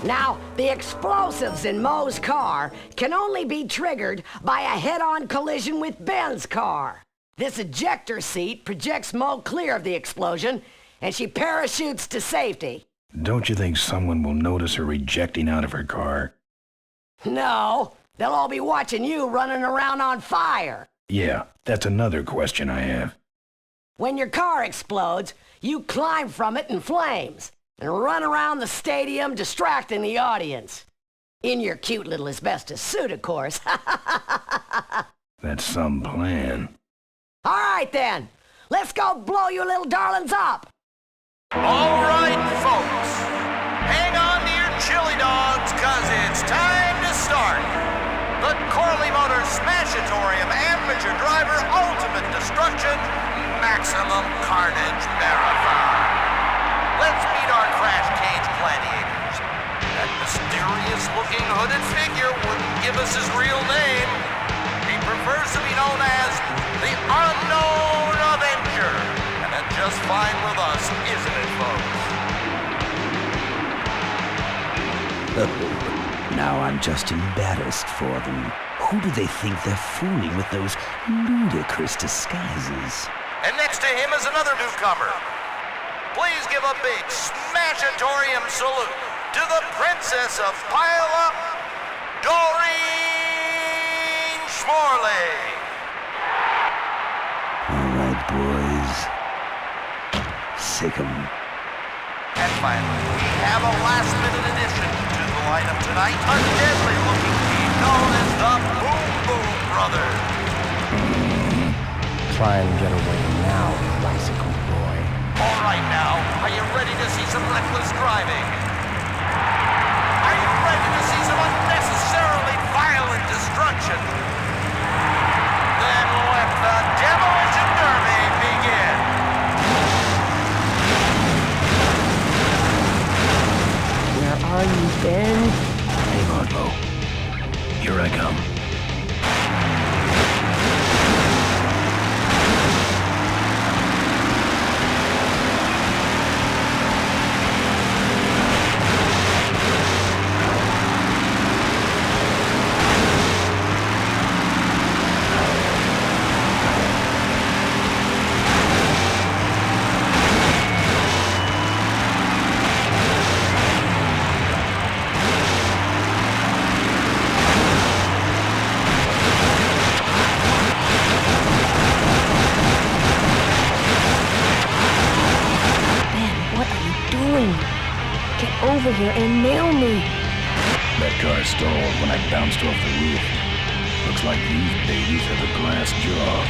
Now, the explosives in Mo's car can only be triggered by a head-on collision with Ben's car. This ejector seat projects Mo clear of the explosion, and she parachutes to safety. Don't you think someone will notice her ejecting out of her car? No, they'll all be watching you running around on fire. Yeah, that's another question I have. When your car explodes, you climb from it in flames and run around the stadium distracting the audience. In your cute little asbestos suit, of course. That's some plan. All right, then. Let's go blow you little darlings up. All right, folks. Hang on to your chili dogs, 'cause it's time to start the Corley Motors Smashatorium Amateur Driver Ultimate Destruction Maximum Carnage Marathon. Let's meet our crash cage gladiators. That mysterious-looking hooded figure wouldn't give us his real name. He prefers to be known as the Unknown Avenger. And that's just fine with us, isn't it, folks? Now I'm just embarrassed for them. Who do they think they're fooling with those ludicrous disguises? And next to him is another newcomer. Please give a big Smashatorium salute to the Princess of Pile-Up, Doreen Schmorley. All right, boys. Sick 'em. And finally, we have a last-minute addition to the lineup tonight, a deadly-looking team known as the Boom Boom Brothers. Try and get away now, bicycle boy. All right now, are you ready to see some reckless driving? Are you ready to see some unnecessarily violent destruction? Then let the Demolition Derby begin. Where are you, Ben? Hang on, Mo. Here I come. Get over here and nail me. That car stalled when I bounced off the roof. Looks like these babies have a glass jaw.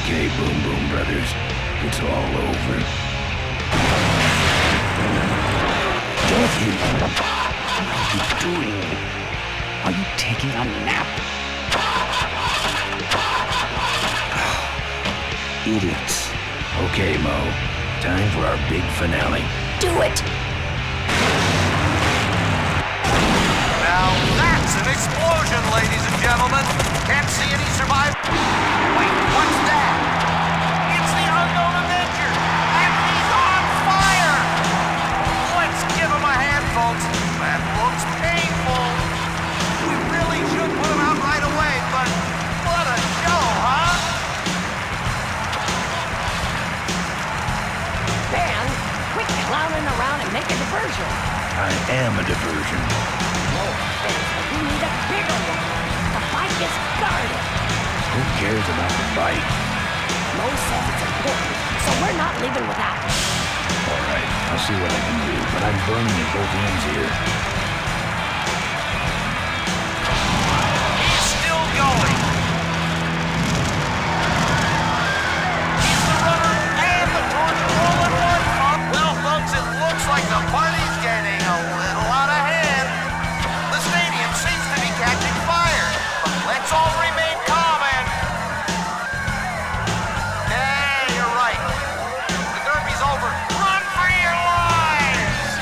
Okay, Boom Boom Brothers, it's all over. Get him! What are you doing? Are you taking a nap? Idiots. Okay, Mo. Time for our big finale. Do it! Now that's an explosion, ladies and gentlemen. Can't see any survivors. Wait, what's that? It's the Unknown Avenger, and he's on fire! Let's give him a hand, folks. That looks painful. We really should put him out right away, but what a show, huh? Ben, quit clowning around and make a diversion. I am a diversion. No offense, but we need a bigger one. The bike is guarded. Who cares about the bike? Mo says it's important, so we're not leaving without it. All right, I'll see what I can do, but I'm burning at both ends here. He's still going. He's the runner and the torch all in one, huh? Well, folks, it looks like the party's getting a little out of hand. The stadium seems to be catching fire, but let's all remain calm and... Yeah, you're right. The derby's over. Run for your lives!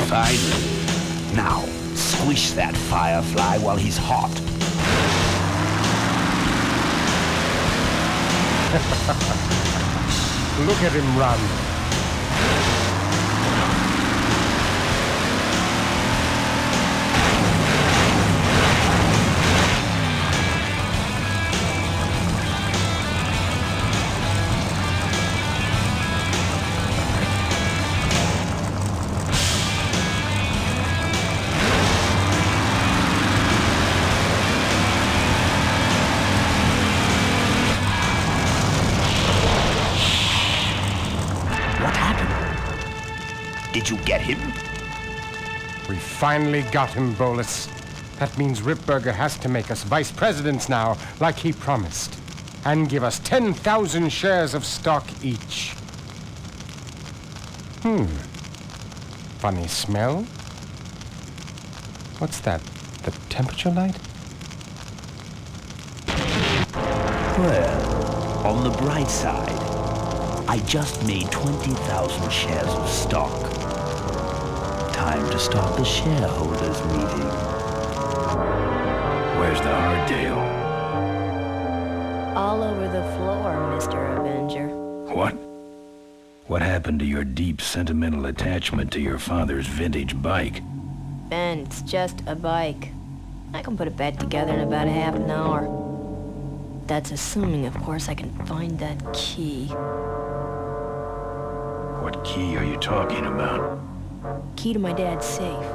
Finally. Now, squish that firefly while he's hot. Look at him run. Did you get him? We finally got him, Bolus. That means Ripburger has to make us vice presidents now, like he promised, and give us 10,000 shares of stock each. Funny smell? What's that? The temperature light? Well, on the bright side, I just made 20,000 shares of stock. Time to start the shareholders meeting. Where's the hardtail? All over the floor, Mr. Avenger. What? What happened to your deep sentimental attachment to your father's vintage bike? Ben, it's just a bike. I can put it back together in about half an hour. That's assuming, of course, I can find that key. What key are you talking about? Key to my dad's safe.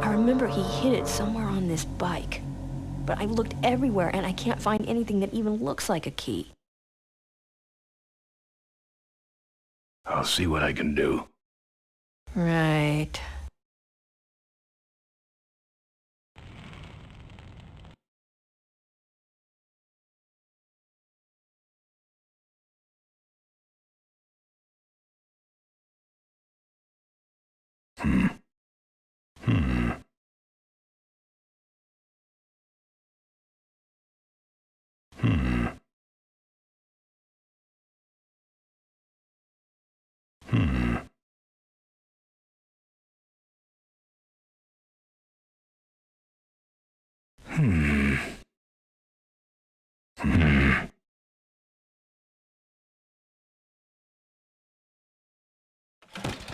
I remember he hid it somewhere on this bike. But I've looked everywhere and I can't find anything that even looks like a key. I'll see what I can do. Right.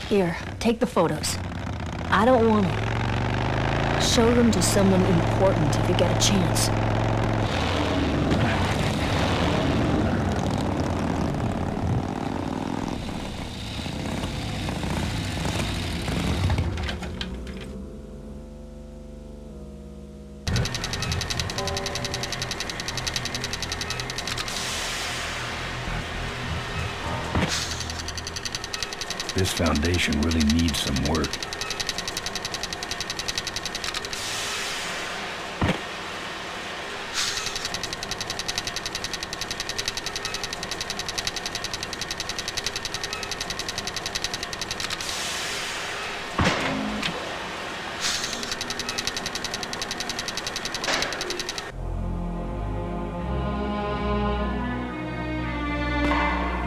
Here, take the photos. I don't want them. Show them to someone important if you get a chance. This foundation really needs some work.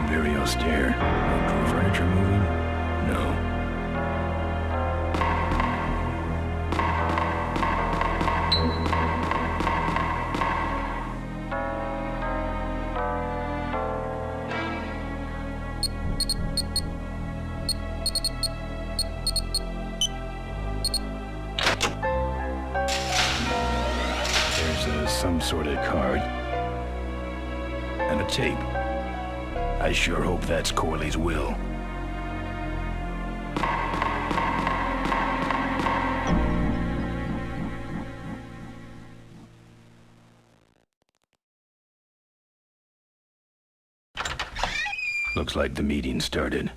Very austere. Furniture moving? No. There's some sort of card. And a tape. I sure hope that's Corley's will. Looks like the meeting started.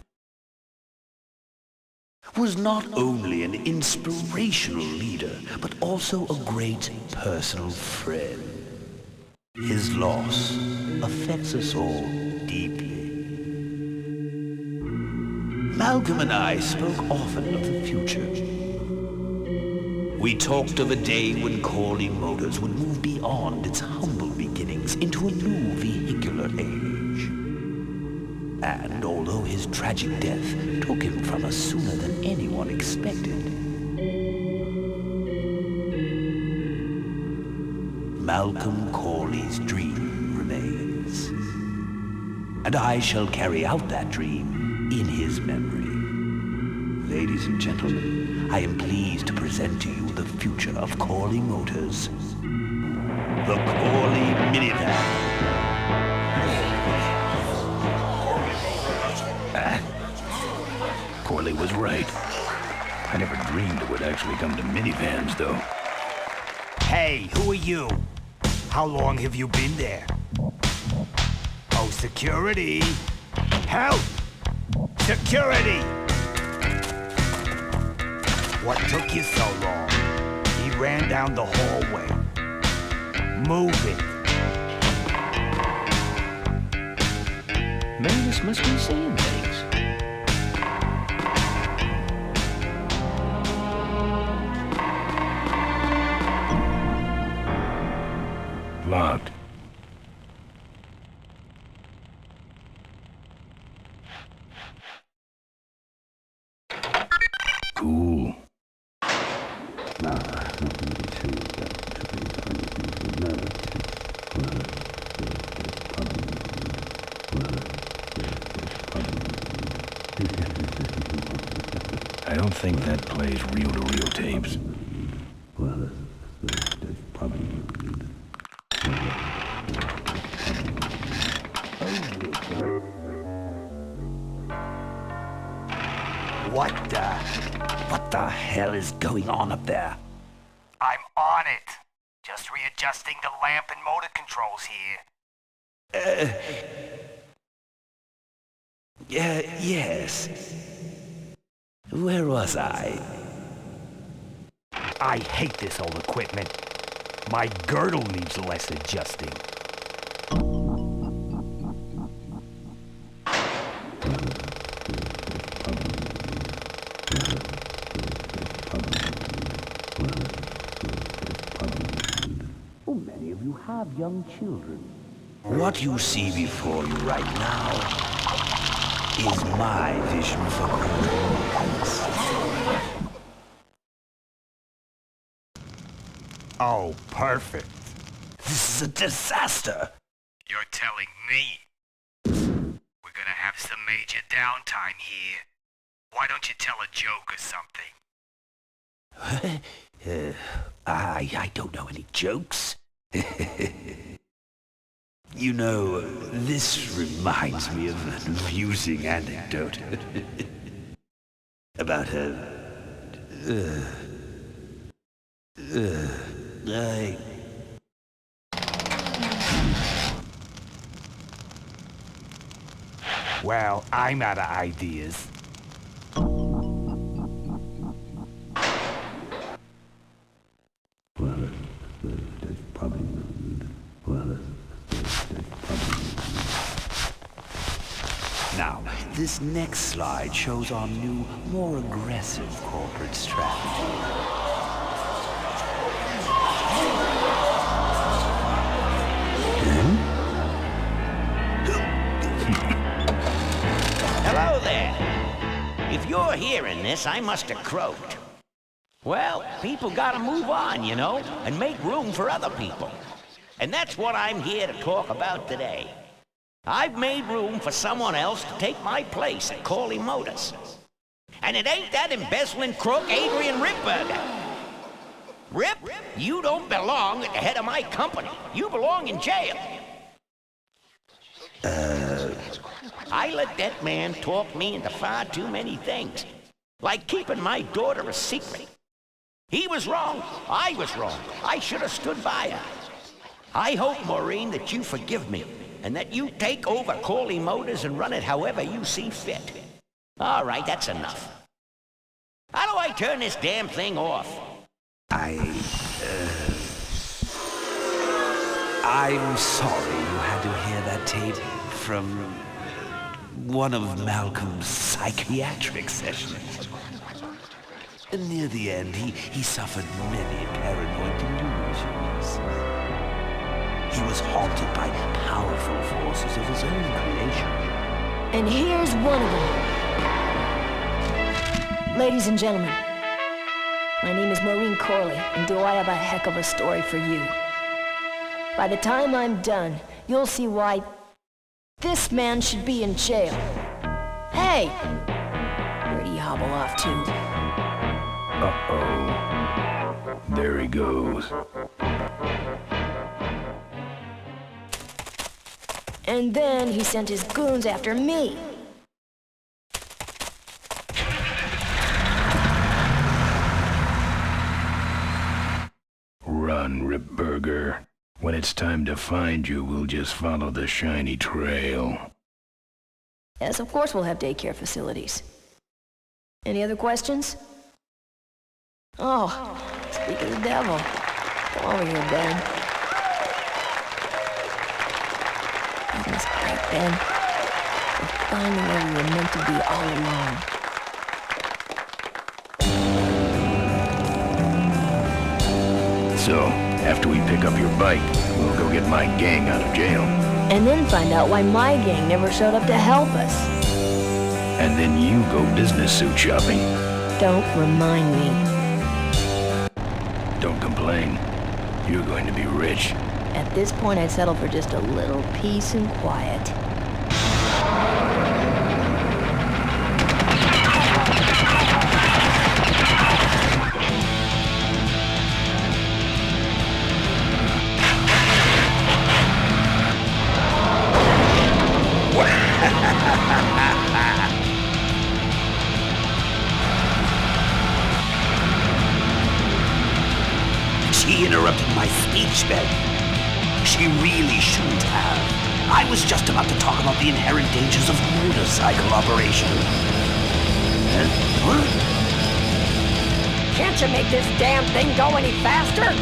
Was not only an inspirational leader, but also a great personal friend. His loss affects us all deeply. Malcolm and I spoke often of the future. We talked of a day when Corley Motors would move beyond its humble beginnings into a new vehicular age. And although his tragic death took him from us sooner than anyone expected, Malcolm Corley's dream remains. and I shall carry out that dream in his memory. Ladies and gentlemen, I am pleased to present to you the future of Corley Motors. The Corley Minivan. Corley was right. I never dreamed it would actually come to minivans, though. Hey, who are you? How long have you been there? Oh, security! Help! Security! What took you so long? He ran down the hallway. Move it. Mavis must be seeing things. Locked. Cool. I don't think that plays reel-to-reel tapes. What the hell is going on up there? I'm on it. Just readjusting the lamp and motor controls here. Yes. Where was I? I hate this old equipment. My girdle needs less adjusting. Many of you have young children. What you see before you right now is my vision for convenience. Oh, perfect. This is a disaster. You're telling me. We're gonna have some major downtime here. Why don't you tell a joke or something? I don't know any jokes. You know, this reminds me of an amusing anecdote about Well, I'm out of ideas. Now, this next slide shows our new, more aggressive corporate strategy. Hello there. If you're hearing this, I must have croaked. Well, people gotta move on, you know, and make room for other people. And that's what I'm here to talk about today. I've made room for someone else to take my place at Corley Motors. And it ain't that embezzling crook Adrian Ripburger. Rip, you don't belong at the head of my company. You belong in jail. I let that man talk me into far too many things. Like keeping my daughter a secret. He was wrong. I was wrong. I should have stood by her. I hope, Maureen, that you forgive me. And that you take over Corley Motors and run it however you see fit. All right, that's enough. How do I turn this damn thing off? I'm sorry you had to hear that tape from one of Malcolm's psychiatric sessions. Near the end, he suffered many paranoid delusions. He was haunted by powerful forces of his own creation. And here's one of them. Ladies and gentlemen, my name is Maureen Corley, and do I have a heck of a story for you. By the time I'm done, you'll see why This man should be in jail. Hey! Where'd he hobble off to? Uh-oh. There he goes. And then he sent his goons after me. Run, Ripburger. When it's time to find you, we'll just follow the shiny trail. Yes, of course we'll have daycare facilities. Any other questions? Oh, speak of the devil. Come over here, Ben. Isn't this great, Ben? We're finding where we were meant to be all along. So, after we pick up your bike, we'll go get my gang out of jail. And then find out why my gang never showed up to help us. And then you go business suit shopping. Don't remind me. Don't complain. You're going to be rich. At this point, I'd settle for just a little peace and quiet. She interrupted my speech, Ben. She really shouldn't have. I was just about to talk about the inherent dangers of motorcycle operation. Huh? Can't you make this damn thing go any faster?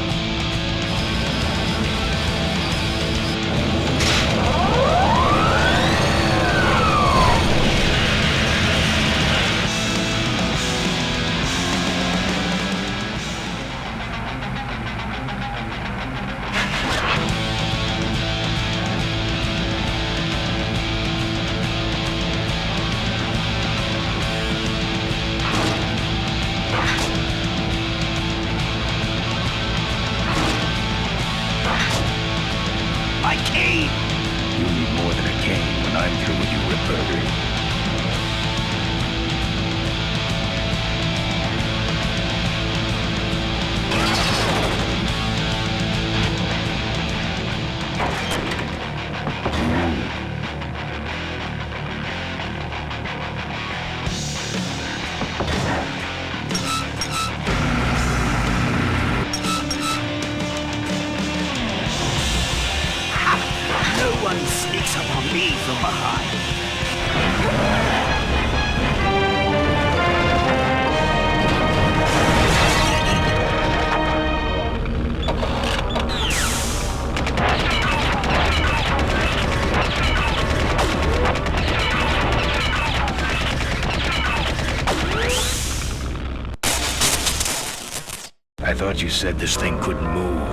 I thought you said this thing couldn't move.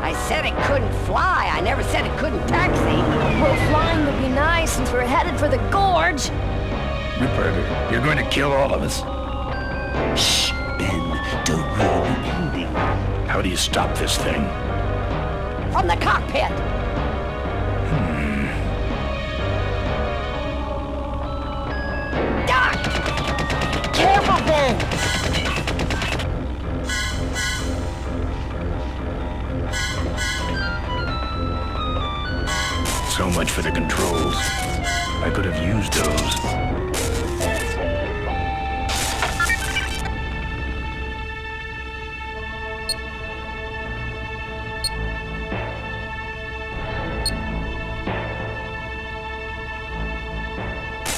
I said it couldn't fly. I never said it couldn't taxi. Well, flying would be nice since we're headed for the gorge. Ripburger, you're going to kill all of us. Shh, Ben. Don't ruin the ending. How do you stop this thing? From the cockpit. Duck! Careful, Ben. So much for the controls. I could have used those.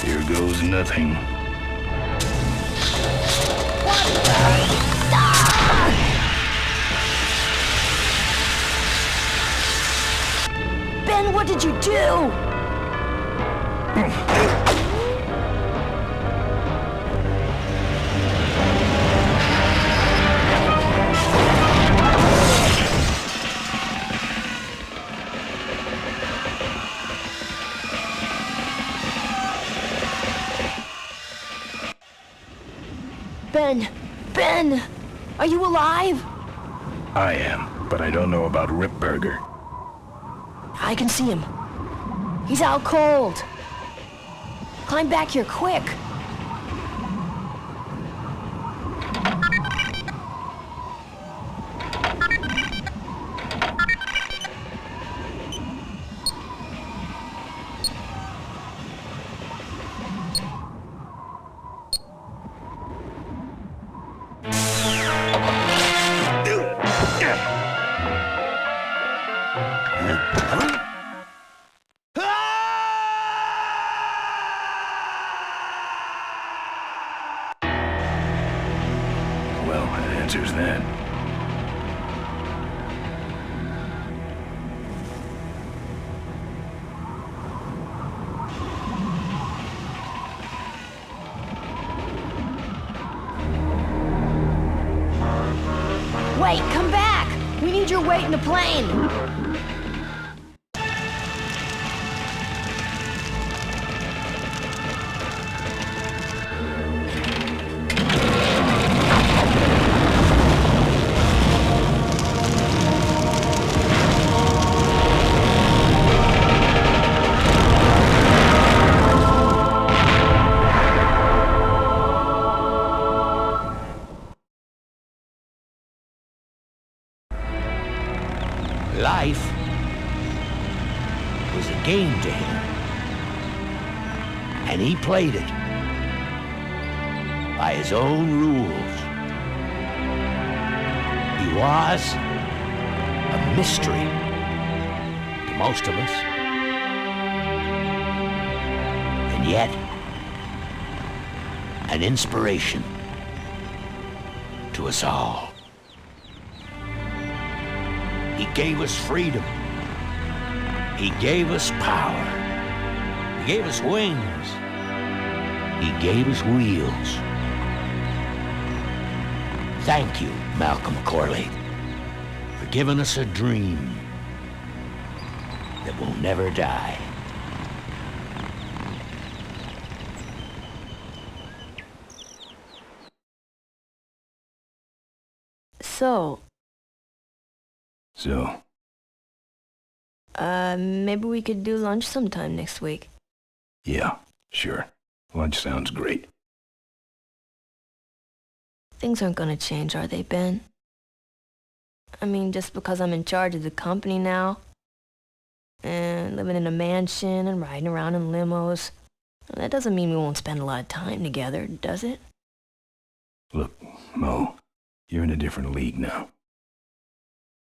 Here goes nothing. Ben, what did you do? Ben, are you alive? I am, but I don't know about Ripburger. I can see him. He's out cold. Climb back here, quick. Well, that answers that. Wait, come back! We need your weight in the plane! Life was a game to him, and he played it by his own rules. He was a mystery to most of us, and yet an inspiration to us all. He gave us freedom. He gave us power. He gave us wings. He gave us wheels. Thank you, Malcolm Corley, for giving us a dream that will never die. So, maybe we could do lunch sometime next week. Yeah, sure. Lunch sounds great. Things aren't gonna change, are they, Ben? I mean, just because I'm in charge of the company now, and living in a mansion and riding around in limos, that doesn't mean we won't spend a lot of time together, does it? Look, Mo, you're in a different league now.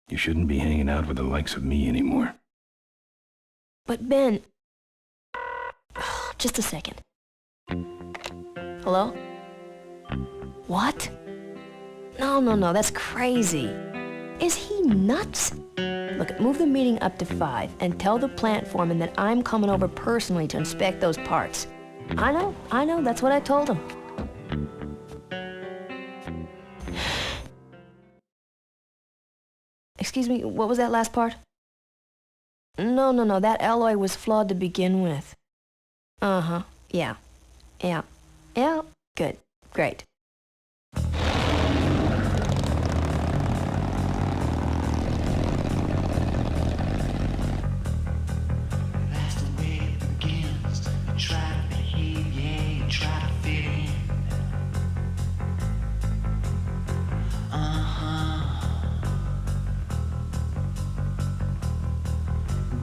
You shouldn't be hanging out with the likes of me anymore. But Ben... Just a second. Hello? What? No, that's crazy. Is he nuts? Look, move the meeting up to 5 and tell the plant foreman that I'm coming over personally to inspect those parts. I know, that's what I told him. Excuse me, what was that last part? No, that alloy was flawed to begin with. Uh-huh, yeah, good, great.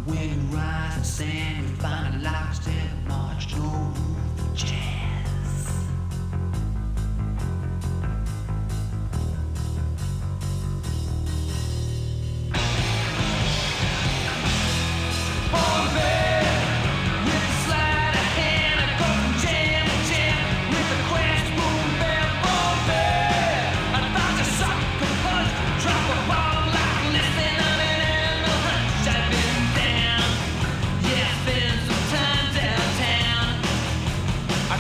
When you rise and sing, you find a lockstep march, no room for jazz. I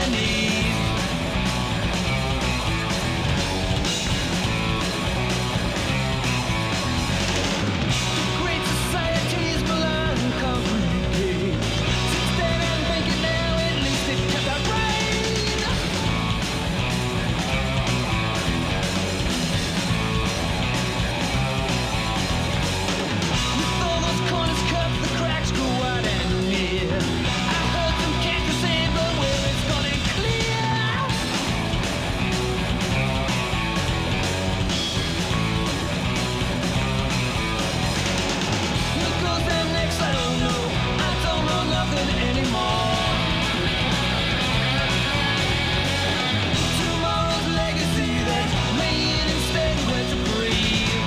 my knees. The great society's blind company. Since then I'm thinking now at least it kept our brain. With all those corners cut, the cracks go wide and near. I heard some can't say, but where it's gone and clear. What goes down next, I don't know. I don't know nothing anymore. Tomorrow's legacy that's made instead where to breathe.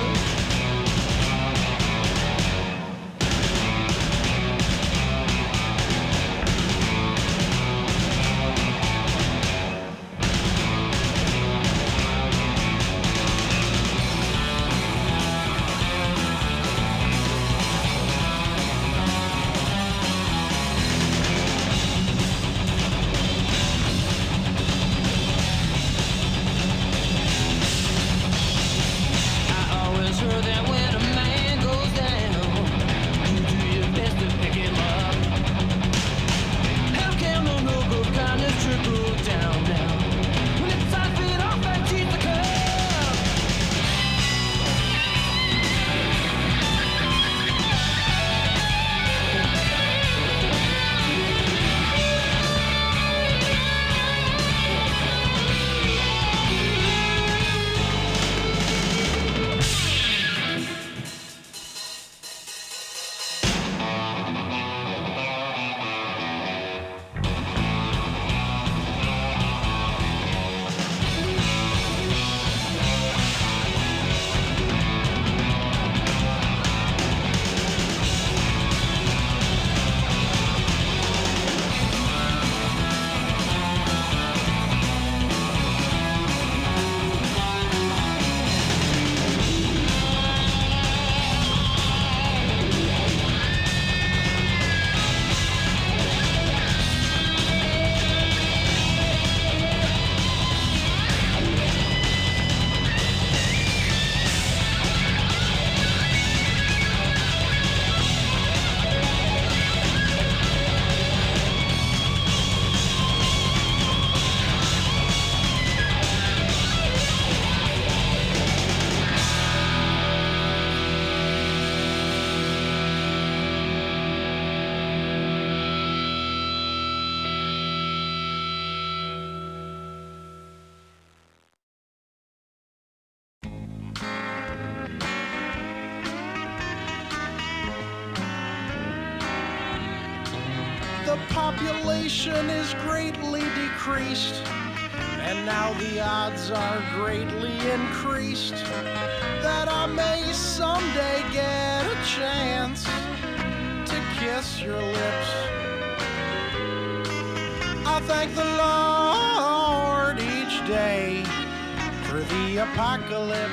I always heard that when a man goes down, you do your best to pick him up. How can no good kindness trickle down now? When it's 5 feet off and teeth the cup. The population is greatly decreased, and now the odds are greatly increased that I may someday get a chance to kiss your lips. I thank the Lord each day for the apocalypse.